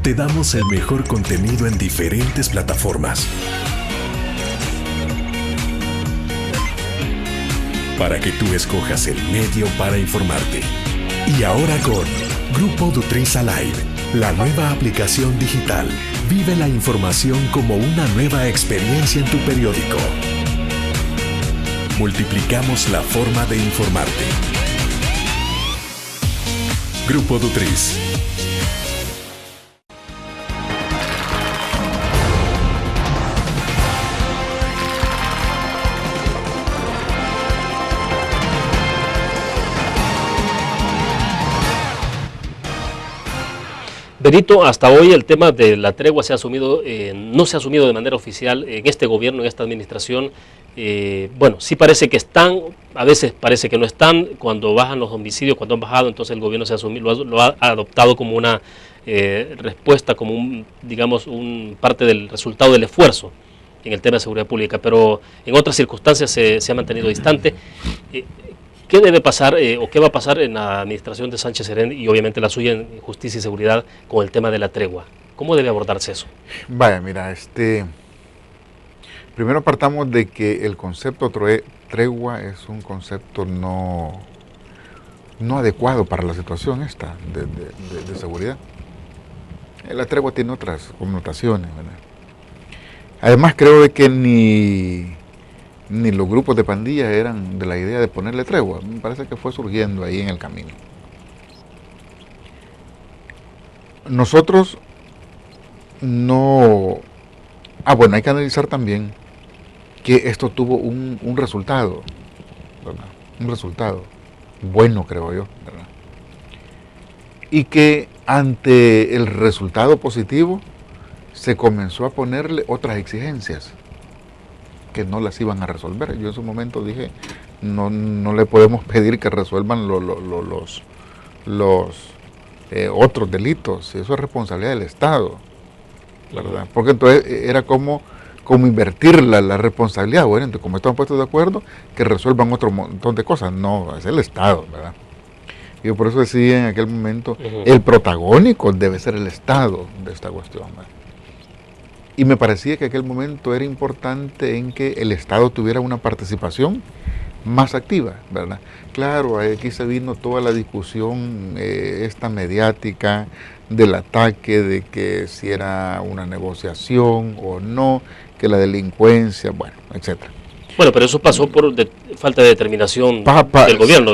te damos el mejor contenido en diferentes plataformas para que tú escojas el medio para informarte. Y ahora con Grupo Dutris Alive, la nueva aplicación digital. Vive la información como una nueva experiencia en tu periódico. Multiplicamos la forma de informarte. Grupo Dutris. Benito, hasta hoy el tema de la tregua se ha asumido, no se ha asumido de manera oficial en este gobierno, en esta administración. Bueno, sí parece que están, a veces parece que no están. Cuando bajan los homicidios, cuando han bajado, entonces el gobierno se ha asumido, lo ha adoptado como una respuesta, como un, digamos, un parte del resultado del esfuerzo en el tema de seguridad pública, pero en otras circunstancias se ha mantenido distante. ¿Qué debe pasar o qué va a pasar en la administración de Sánchez Serén y obviamente la suya en Justicia y Seguridad con el tema de la tregua? ¿Cómo debe abordarse eso? Vaya, mira, primero partamos de que el concepto tregua es un concepto no adecuado para la situación esta de seguridad. La tregua tiene otras connotaciones, ¿verdad? Además creo de que ni los grupos de pandillas eran de la idea de ponerle tregua. Me parece que fue surgiendo ahí en el camino. Nosotros no... bueno, hay que analizar también que esto tuvo un resultado, ¿verdad? Un resultado bueno, creo yo, ¿verdad? Y que ante el resultado positivo se comenzó a ponerle otras exigencias que no las iban a resolver. Yo en su momento dije, no le podemos pedir que resuelvan los otros delitos, eso es responsabilidad del Estado, ¿verdad? Porque entonces era como invertir la responsabilidad. Bueno, entonces como estamos puestos de acuerdo, que resuelvan otro montón de cosas. No, es el Estado, ¿verdad? Yo por eso decía en aquel momento, el protagónico debe ser el Estado de esta cuestión, ¿verdad? Y me parecía que en aquel momento era importante en que el Estado tuviera una participación más activa, ¿verdad? Claro, aquí se vino toda la discusión esta mediática del ataque, de que si era una negociación o no, que la delincuencia, bueno, etcétera. Bueno, pero eso pasó por falta de determinación del gobierno.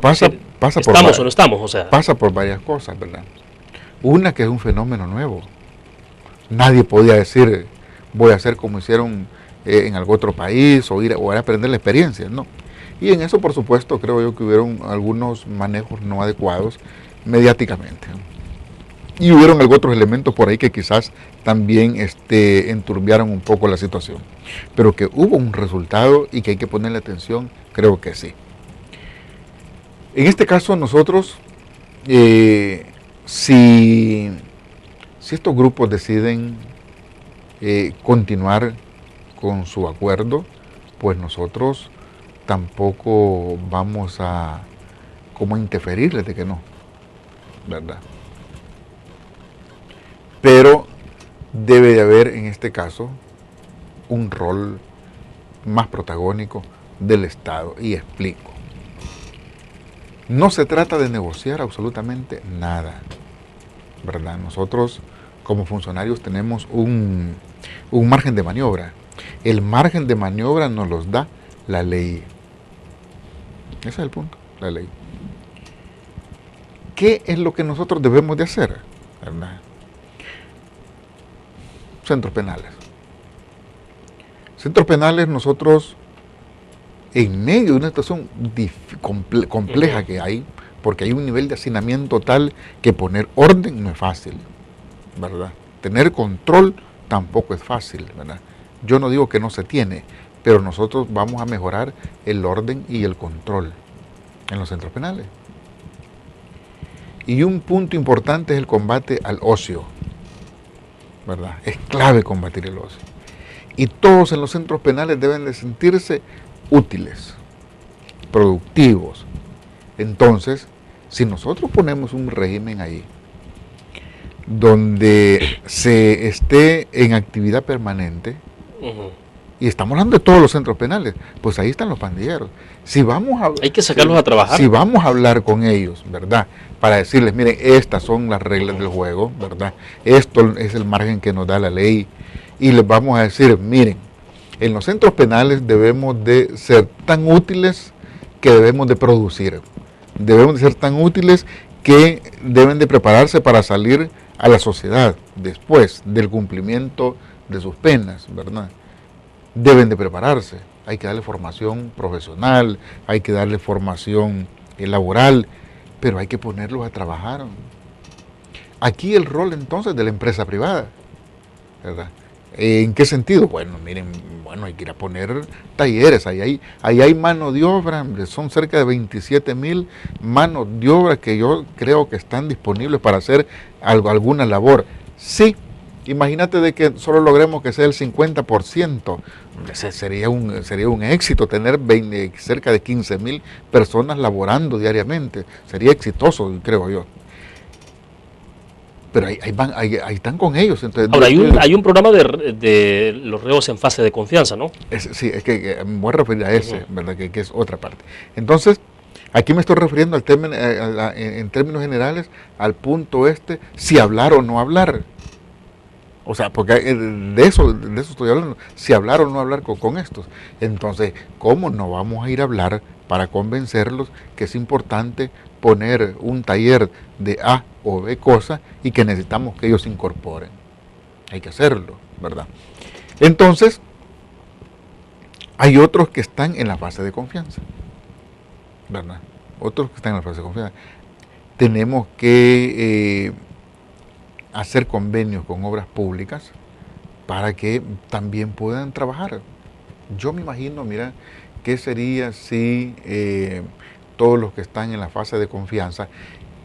Pasa ¿Estamos o no estamos? O sea, pasa por varias cosas, ¿verdad? Una, que es un fenómeno nuevo. Nadie podía decir, voy a hacer como hicieron en algún otro país o ir a aprender la experiencia, no. Y en eso, por supuesto, creo yo que hubieron algunos manejos no adecuados mediáticamente. Y hubieron algunos otros elementos por ahí que quizás también enturbiaron un poco la situación. Pero que hubo un resultado y que hay que ponerle atención, creo que sí. En este caso nosotros, si estos grupos deciden continuar con su acuerdo, pues nosotros tampoco vamos a interferirles de que no, ¿verdad? Pero debe de haber en este caso un rol más protagónico del Estado, y explico. No se trata de negociar absolutamente nada, ¿verdad? Nosotros como funcionarios tenemos un margen de maniobra. El margen de maniobra nos los da la ley. Ese es el punto, la ley. ¿Qué es lo que nosotros debemos de hacer? ¿Verdad? Centros penales. Centros penales nosotros, en medio de una situación compleja que hay, porque hay un nivel de hacinamiento tal que poner orden no es fácil, ¿verdad? Tener control tampoco es fácil, ¿verdad? Yo no digo que no se tiene, pero nosotros vamos a mejorar el orden y el control en los centros penales. Y un punto importante es el combate al ocio, ¿verdad? Es clave combatir el ocio. Y todos en los centros penales deben de sentirse útiles, productivos. Entonces, si nosotros ponemos un régimen ahí, donde se esté en actividad permanente, y estamos hablando de todos los centros penales, pues ahí están los pandilleros. Si vamos a, hay que sacarlos a trabajar. Si vamos a hablar con ellos, ¿verdad? Para decirles, miren, estas son las reglas del juego, ¿verdad? Esto es el margen que nos da la ley. Y les vamos a decir, miren, en los centros penales debemos de ser tan útiles que debemos de producir. Debemos de ser tan útiles que deben de prepararse para salir a la sociedad después del cumplimiento de sus penas, ¿verdad? Deben de prepararse, hay que darle formación profesional, hay que darle formación laboral, pero hay que ponerlos a trabajar. aquí el rol entonces de la empresa privada, ¿verdad? ¿En qué sentido? Bueno, miren, bueno, hay que ir a poner talleres, ahí hay mano de obra, son cerca de 27,000 manos de obra que yo creo que están disponibles para hacer alguna labor. Sí, imagínate de que solo logremos que sea el 50%, sería un éxito tener cerca de 15,000 personas laborando diariamente, sería exitoso, creo yo. Pero ahí están con ellos. Entonces, ahora, hay un programa de los reos en fase de confianza, ¿no? Sí, es que me voy a referir a ese, ¿verdad? Que es otra parte. Entonces, aquí me estoy refiriendo en términos generales al punto si hablar o no hablar. O sea, porque de eso estoy hablando, si hablar o no hablar con estos. Entonces, ¿cómo no vamos a ir a hablar para convencerlos que es importante poner un taller de A o B cosa y que necesitamos que ellos se incorporen? Hay que hacerlo, ¿verdad? Entonces, hay otros que están en la fase de confianza, ¿verdad? Otros que están en la fase de confianza. Tenemos que hacer convenios con obras públicas para que también puedan trabajar. Yo me imagino, mira, ¿qué sería si todos los que están en la fase de confianza,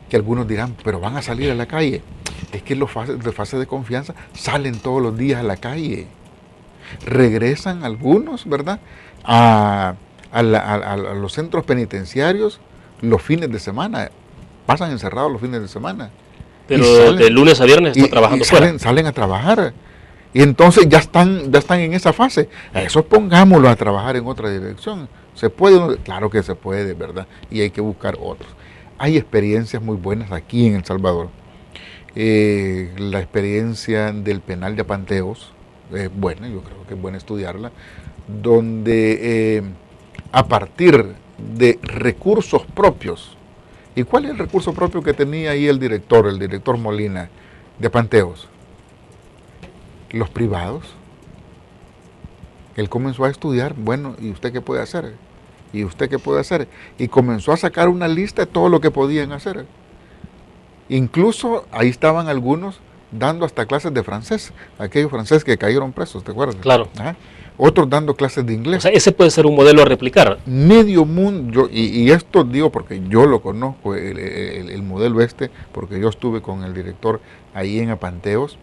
que algunos dirán, pero van a salir a la calle? Es que los de fase de confianza salen todos los días a la calle. Regresan algunos, ¿verdad?, a los centros penitenciarios los fines de semana. Pasan encerrados los fines de semana. Pero de lunes a viernes están trabajando fuera. Salen a trabajar. Y entonces ya están en esa fase. A eso pongámoslo a trabajar en otra dirección. ¿Se puede? Claro que se puede, ¿verdad? Y hay que buscar otros. Hay experiencias muy buenas aquí en El Salvador. La experiencia del penal de Apanteos es buena, yo creo que es buena estudiarla, donde a partir de recursos propios. ¿Y cuál es el recurso propio que tenía ahí el director Molina de Apanteos? Los privados. Él comenzó a estudiar, bueno, ¿y usted qué puede hacer? ¿Y usted qué puede hacer? Y comenzó a sacar una lista de todo lo que podían hacer. Incluso ahí estaban algunos dando hasta clases de francés, aquellos franceses que cayeron presos, ¿te acuerdas? Claro. Ajá. Otros dando clases de inglés. O sea, ese puede ser un modelo a replicar. Medio mundo, y esto digo porque yo lo conozco, el modelo porque yo estuve con el director ahí en Apanteos,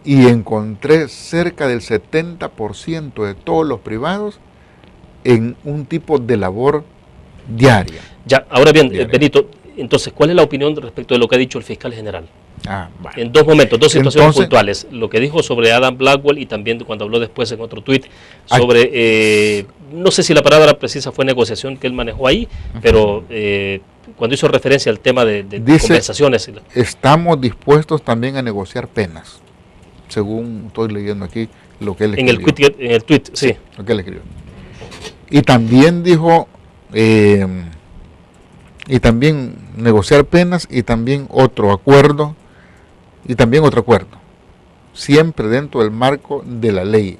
y encontré cerca del 70% de todos los privados en un tipo de labor diaria. Ya, ahora bien, Benito, entonces, ¿cuál es la opinión respecto de lo que ha dicho el fiscal general? Bueno. En dos momentos, dos situaciones puntuales. Lo que dijo sobre Adam Blackwell y también cuando habló después en otro tuit sobre, no sé si la palabra precisa fue negociación que él manejó ahí, pero cuando hizo referencia al tema de dice, compensaciones. Estamos dispuestos también a negociar penas, según estoy leyendo aquí lo que él escribió. En el tuit, sí. Lo que él escribió. Y también dijo, y también negociar penas y también otro acuerdo, siempre dentro del marco de la ley,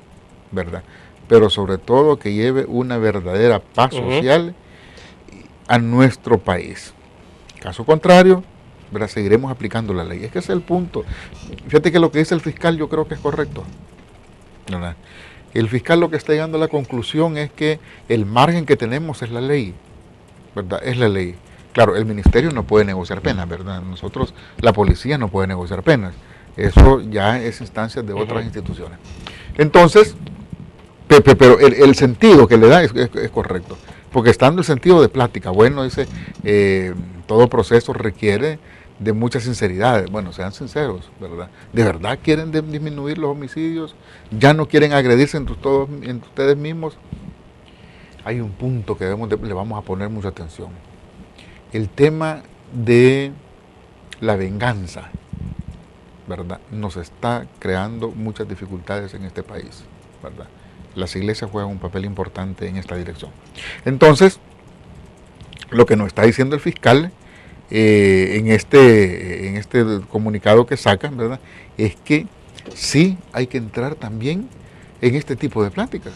¿verdad? Pero sobre todo que lleve una verdadera paz social a nuestro país. Caso contrario, ¿verdad?, seguiremos aplicando la ley. Es que ese es el punto. Fíjate que lo que dice el fiscal yo creo que es correcto, ¿verdad? El fiscal lo que está llegando a la conclusión es que el margen que tenemos es la ley, ¿verdad? Es la ley. Claro, el ministerio no puede negociar penas, ¿verdad? Nosotros, la policía no puede negociar penas. Eso ya es instancia de otras instituciones. Entonces, pero el sentido que le da es correcto. Porque estando el sentido de plática, bueno, dice, todo proceso requiere de mucha sinceridad. Bueno, sean sinceros, ¿verdad? ¿De verdad quieren disminuir los homicidios? ¿Ya no quieren agredirse entre ustedes mismos? Hay un punto que le vamos a poner mucha atención. El tema de la venganza, ¿verdad?, nos está creando muchas dificultades en este país, ¿verdad? Las iglesias juegan un papel importante en esta dirección. Entonces, lo que nos está diciendo el fiscal en este comunicado que sacan, ¿verdad?, es que sí hay que entrar también en este tipo de pláticas.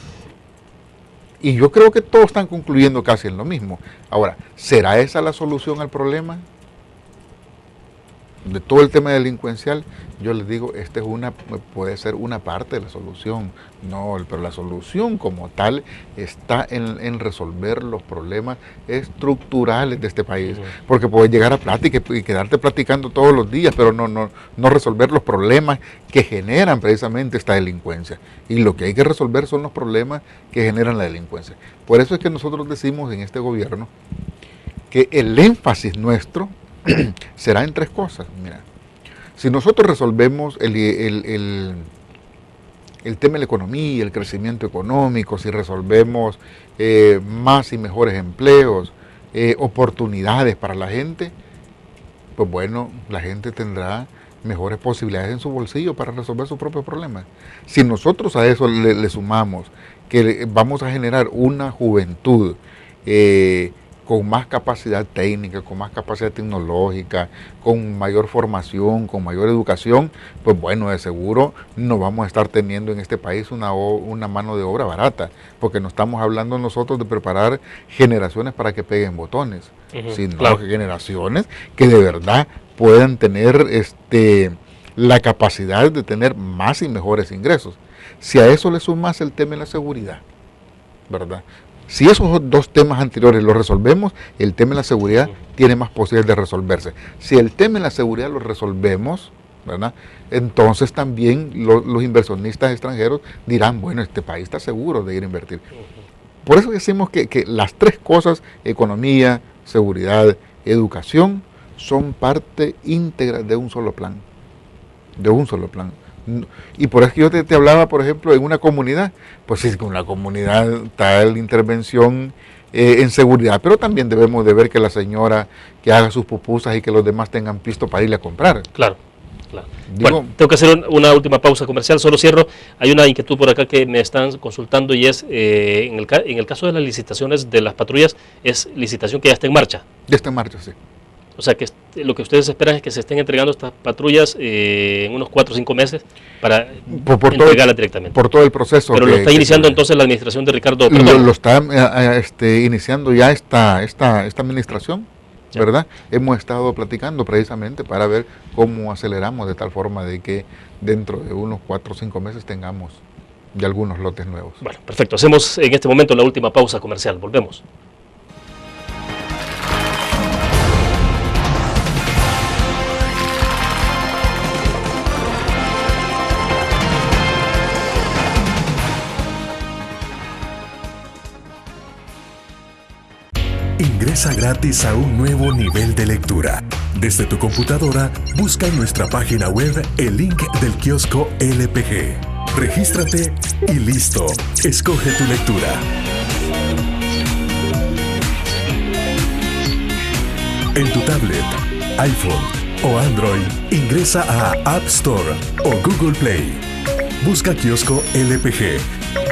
Y yo creo que todos están concluyendo casi en lo mismo. Ahora, ¿será esa la solución al problema? de todo el tema delincuencial, yo les digo, puede ser una parte de la solución. No, pero la solución como tal está en resolver los problemas estructurales de este país. Porque puedes llegar a plática y quedarte platicando todos los días, pero no resolver los problemas que generan precisamente esta delincuencia. Y lo que hay que resolver son los problemas que generan la delincuencia. Por eso es que nosotros decimos en este gobierno que el énfasis nuestro será en 3 cosas. Mira, si nosotros resolvemos el tema de la economía, el crecimiento económico, si resolvemos más y mejores empleos, oportunidades para la gente, pues bueno, la gente tendrá mejores posibilidades en su bolsillo para resolver sus propios problemas. Si nosotros a eso le sumamos que vamos a generar una juventud con más capacidad técnica, con más capacidad tecnológica, con mayor formación, con mayor educación, pues bueno, de seguro no vamos a estar teniendo en este país una mano de obra barata, porque no estamos hablando nosotros de preparar generaciones para que peguen botones, sino claro, generaciones que de verdad puedan tener la capacidad de tener más y mejores ingresos. Si a eso le sumas el tema de la seguridad, ¿verdad? Si esos 2 temas anteriores los resolvemos, el tema de la seguridad tiene más posibilidades de resolverse. Si el tema de la seguridad lo resolvemos, ¿verdad?, entonces también los inversionistas extranjeros dirán, bueno, este país está seguro de ir a invertir. Por eso decimos que las 3 cosas, economía, seguridad, educación, son parte íntegra de un solo plan. De un solo plan. Y por eso que yo te hablaba, por ejemplo, en una comunidad, pues sí, con la comunidad tal intervención en seguridad, pero también debemos de ver que la señora que haga sus pupusas y que los demás tengan pisto para irle a comprar. Claro, claro. Bueno, tengo que hacer una última pausa comercial, solo cierro. Hay una inquietud por acá que me están consultando y es, en el caso de las licitaciones de las patrullas, ¿es licitación que ya está en marcha? Ya está en marcha, sí. O sea, que lo que ustedes esperan es que se estén entregando estas patrullas en unos 4 o 5 meses para entregarlas directamente. Por todo el proceso. Pero lo está iniciando entonces la administración de Ricardo. Lo está iniciando ya esta administración, ya, ¿verdad? Hemos estado platicando precisamente para ver cómo aceleramos de tal forma de que dentro de unos 4 o 5 meses tengamos ya algunos lotes nuevos. Bueno, perfecto. Hacemos en este momento la última pausa comercial. Volvemos. Ingresa gratis a un nuevo nivel de lectura. Desde tu computadora, busca en nuestra página web el link del kiosco LPG. Regístrate y listo. Escoge tu lectura. En tu tablet, iPhone o Android, ingresa a App Store o Google Play. Busca kiosco LPG.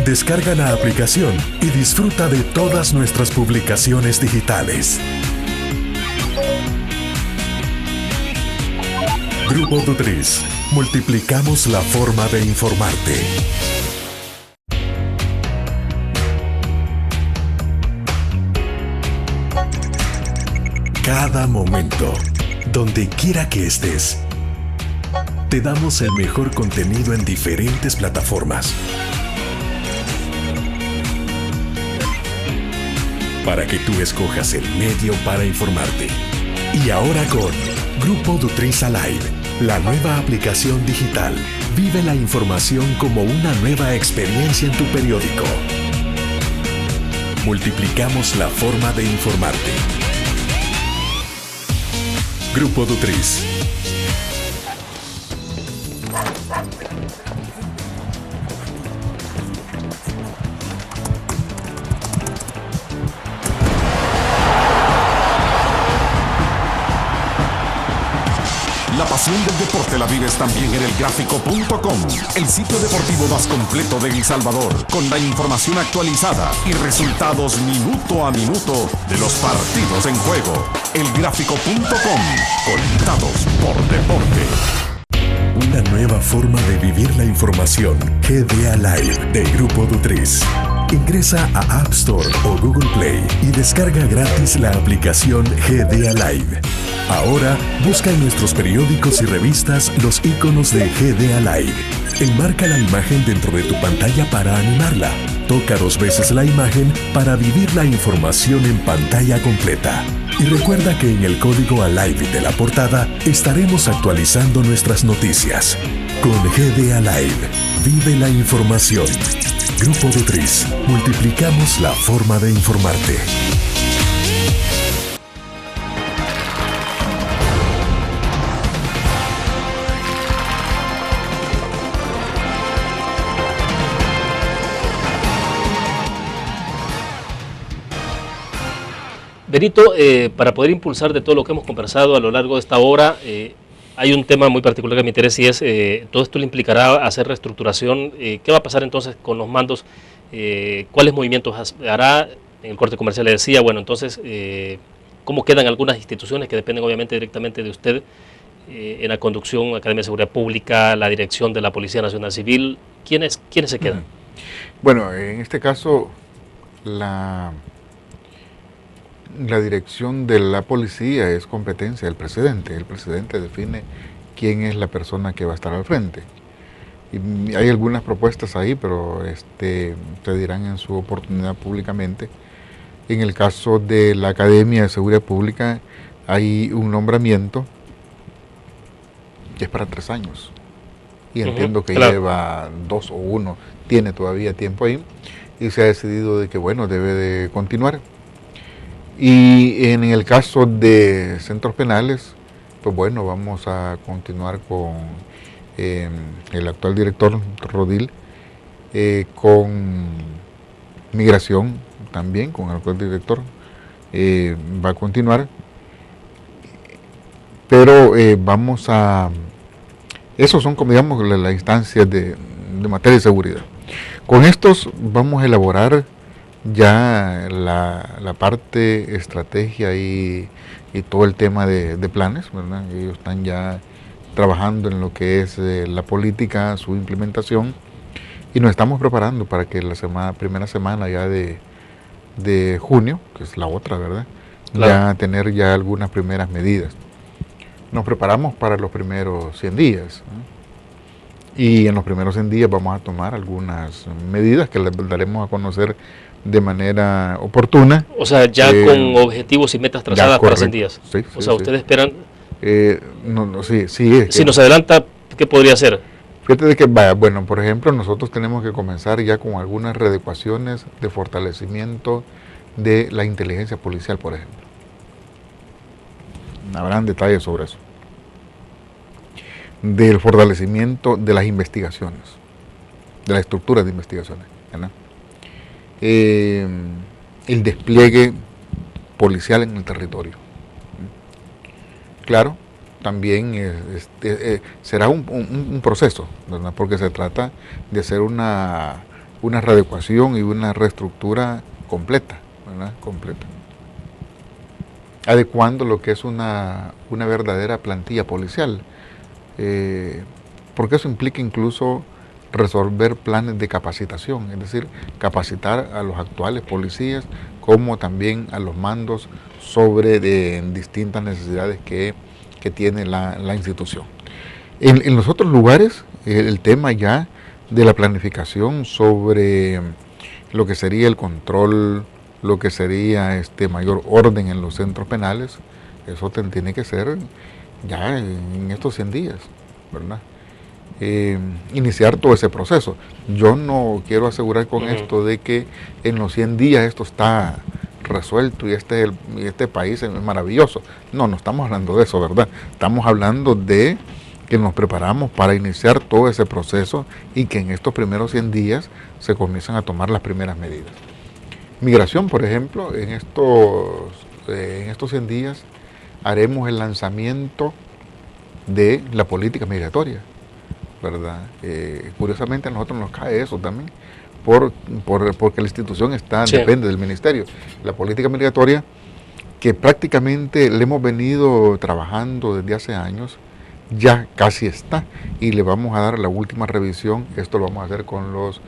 Descarga la aplicación y disfruta de todas nuestras publicaciones digitales. Grupo Dutris. Multiplicamos la forma de informarte. Cada momento, donde quiera que estés, te damos el mejor contenido en diferentes plataformas. Para que tú escojas el medio para informarte. Y ahora con Grupo Dutris Alive, la nueva aplicación digital. Vive la información como una nueva experiencia en tu periódico. Multiplicamos la forma de informarte. Grupo Dutris. La pasión del deporte la vives también en elgráfico.com, el sitio deportivo más completo de El Salvador, con la información actualizada y resultados minuto a minuto de los partidos en juego. Elgráfico.com, conectados por deporte. Una nueva forma de vivir la información. GDA Live de Grupo Dutris. Ingresa a App Store o Google Play y descarga gratis la aplicación GDA Live. Ahora, busca en nuestros periódicos y revistas los iconos de GDA Live. Enmarca la imagen dentro de tu pantalla para animarla. Toca 2 veces la imagen para vivir la información en pantalla completa. Y recuerda que en el código ALIVE de la portada estaremos actualizando nuestras noticias. Con GDA Live, vive la información. Grupo Dutris, multiplicamos la forma de informarte. Benito, para poder impulsar de todo lo que hemos conversado a lo largo de esta hora, hay un tema muy particular que me interesa y es, todo esto le implicará hacer reestructuración. ¿Qué va a pasar entonces con los mandos? ¿Cuáles movimientos hará? En el corte comercial le decía, bueno, entonces, ¿cómo quedan algunas instituciones que dependen obviamente directamente de usted en la conducción, Academia de Seguridad Pública, la dirección de la Policía Nacional Civil? ¿Quiénes se quedan? Bueno, en este caso, la dirección de la policía es competencia del presidente. El presidente define quién es la persona que va a estar al frente. Y hay algunas propuestas ahí, pero se dirán en su oportunidad públicamente. En el caso de la Academia de Seguridad Pública hay un nombramiento que es para 3 años. Y entiendo que lleva 2 o 1, tiene todavía tiempo ahí. Y se ha decidido de que, bueno, debe de continuar. Y en el caso de centros penales, pues bueno, vamos a continuar con el actual director Rodil, con migración también, con el actual director, va a continuar, pero vamos a, esos son como digamos las instancias de materia de seguridad. Con estos vamos a elaborar ya la parte estrategia y todo el tema de planes, ¿verdad? Ellos están ya trabajando en lo que es la política, su implementación, y nos estamos preparando para que la primera semana ya de junio, que es la otra, ¿verdad? Claro. Ya tener ya algunas primeras medidas. Nos preparamos para los primeros 100 días, ¿no? Y en los primeros 100 días vamos a tomar algunas medidas que les daremos a conocer de manera oportuna. O sea, ya con objetivos y metas trazadas para 100 días. Sí, o sea, ustedes esperan... sí. Si nos adelanta, ¿qué podría ser? Fíjate de que, bueno, por ejemplo, nosotros tenemos que comenzar ya con algunas readecuaciones de fortalecimiento de la inteligencia policial, por ejemplo. Habrán detalles sobre eso. Del fortalecimiento de las investigaciones, de la estructura de investigaciones, ¿verdad? El despliegue policial en el territorio. Claro, también será un proceso, ¿verdad? Porque se trata de hacer una readecuación y una reestructura completa, ¿verdad? Completa. Adecuando lo que es una verdadera plantilla policial, porque eso implica incluso resolver planes de capacitación, es decir, capacitar a los actuales policías como también a los mandos sobre distintas necesidades que tiene la institución. En los otros lugares, el tema ya de la planificación sobre lo que sería el control, lo que sería mayor orden en los centros penales, eso tiene que ser ya en estos 100 días, ¿verdad? Iniciar todo ese proceso. Yo no quiero asegurar con esto de que en los 100 días esto está resuelto y este país es maravilloso. No estamos hablando de eso, ¿verdad? Estamos hablando de que nos preparamos para iniciar todo ese proceso y que en estos primeros 100 días se comiencen a tomar las primeras medidas. Migración, por ejemplo, en estos 100 días haremos el lanzamiento de la política migratoria, ¿verdad? Curiosamente a nosotros nos cae eso también, porque la institución depende del ministerio. La política migratoria, que prácticamente le hemos venido trabajando desde hace años, ya casi está, y le vamos a dar la última revisión. Esto lo vamos a hacer con los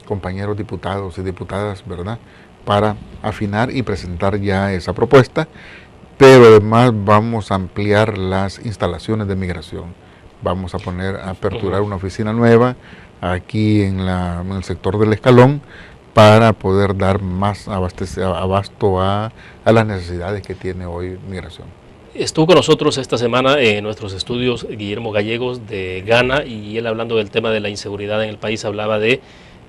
compañeros diputados y diputadas, ¿verdad?, para afinar y presentar ya esa propuesta, pero además vamos a ampliar las instalaciones de migración. Vamos a aperturar una oficina nueva aquí en el sector del Escalón para poder dar más abasto a las necesidades que tiene hoy migración. Estuvo con nosotros esta semana en nuestros estudios Guillermo Gallegos de Ghana, y él, hablando del tema de la inseguridad en el país, hablaba de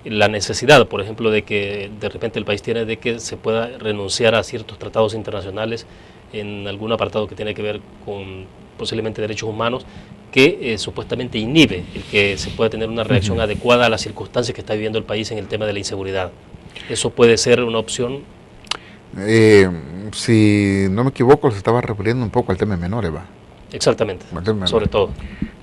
la necesidad, por ejemplo, de que de repente el país tiene de que se pueda renunciar a ciertos tratados internacionales en algún apartado que tiene que ver con posiblemente derechos humanos, que supuestamente inhibe el que se pueda tener una reacción adecuada a las circunstancias que está viviendo el país en el tema de la inseguridad. ¿Eso puede ser una opción? Si no me equivoco, se estaba refiriendo un poco al tema de menores, ¿va? Exactamente, sobre todo.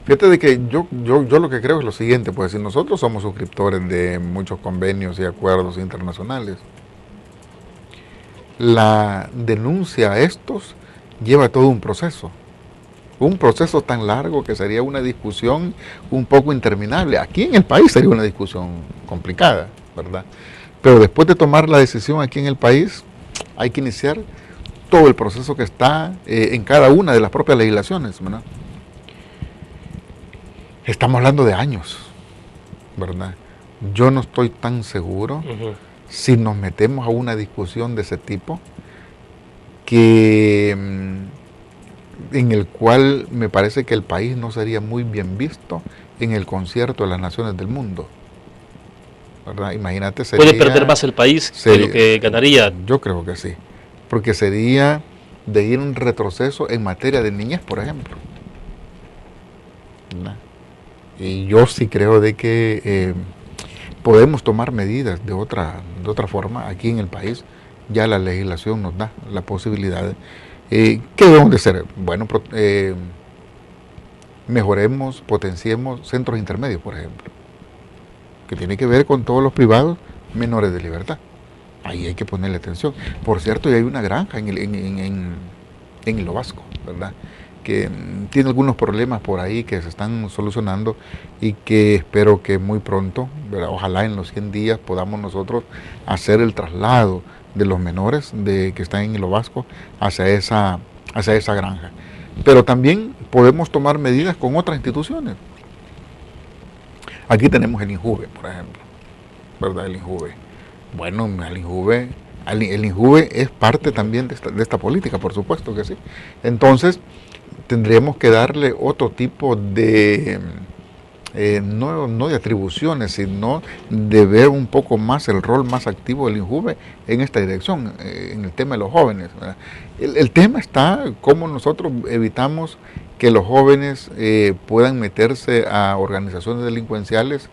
Fíjate de que yo lo que creo es lo siguiente, pues si nosotros somos suscriptores de muchos convenios y acuerdos internacionales, la denuncia a estos lleva todo un proceso tan largo que sería una discusión un poco interminable. Aquí en el país sería una discusión complicada, ¿verdad? Pero después de tomar la decisión aquí en el país, hay que iniciar todo el proceso que está en cada una de las propias legislaciones, ¿verdad? Estamos hablando de años, ¿verdad? Yo no estoy tan seguro si nos metemos a una discusión de ese tipo, que en el cual me parece que el país no sería muy bien visto en el concierto de las naciones del mundo, ¿verdad? Imagínate, ¿puede perder más el país de lo que ganaría? Yo creo que sí, porque sería de ir un retroceso en materia de niñez, por ejemplo, ¿verdad? Y yo sí creo de que podemos tomar medidas de otra forma aquí en el país. Ya la legislación nos da la posibilidad. ¿Qué debemos de hacer? Bueno, mejoremos, potenciemos centros intermedios, por ejemplo, que tiene que ver con todos los privados menores de libertad. Ahí hay que ponerle atención. Por cierto, ya hay una granja en Hilo Vasco, ¿verdad?, que tiene algunos problemas por ahí que se están solucionando y que espero que muy pronto, ¿verdad?, ojalá en los 100 días podamos nosotros hacer el traslado de los menores que están en Hilo Vasco hacia esa granja. Pero también podemos tomar medidas con otras instituciones. Aquí tenemos el INJUVE, por ejemplo, ¿verdad? El INJUVE. Bueno, el INJUVE es parte también de esta política, por supuesto que sí. Entonces, tendríamos que darle otro tipo de, no de atribuciones, sino de ver un poco más el rol más activo del INJUVE en esta dirección, en el tema de los jóvenes, ¿verdad? El tema está cómo nosotros evitamos que los jóvenes puedan meterse a organizaciones delincuenciales,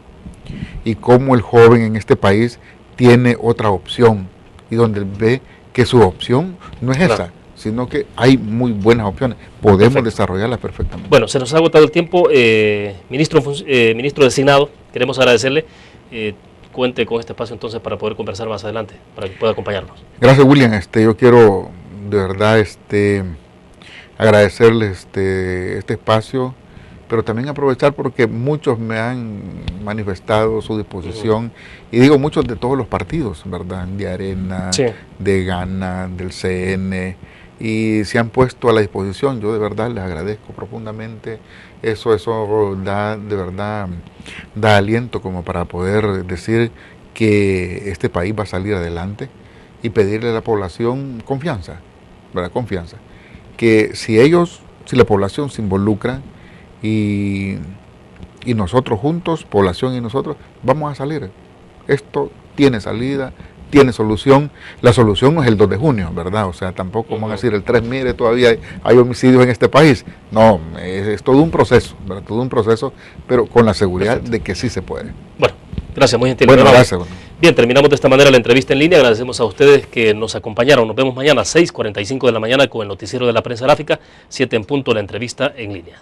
y cómo el joven en este país tiene otra opción, y donde ve que su opción no es esa, sino que hay muy buenas opciones. Podemos desarrollarlas perfectamente. Bueno, se nos ha agotado el tiempo. Ministro designado, queremos agradecerle. Cuente con este espacio entonces para poder conversar más adelante, para que pueda acompañarnos. Gracias, William. Yo quiero de verdad agradecerles este espacio, pero también aprovechar porque muchos me han manifestado su disposición, y digo muchos de todos los partidos, ¿verdad?, de Arena, de Ghana, del CN, y se han puesto a la disposición. Yo de verdad les agradezco profundamente. Eso da, de verdad, da aliento como para poder decir que este país va a salir adelante, y pedirle a la población confianza, ¿verdad? Confianza. Que si la población se involucra y nosotros juntos, población y nosotros, vamos a salir. Esto tiene salida, tiene solución. La solución no es el 2 de junio, ¿verdad? O sea, tampoco van a decir el 3, mire, todavía hay homicidios en este país. No, es todo un proceso, ¿verdad? Todo un proceso, pero con la seguridad de que sí se puede. Bueno, gracias, muy gentil. Bueno, gracias. Bien, terminamos de esta manera la entrevista en línea. Agradecemos a ustedes que nos acompañaron. Nos vemos mañana a 6:45 de la mañana con el noticiero de la prensa gráfica, 7 en punto, la entrevista en línea.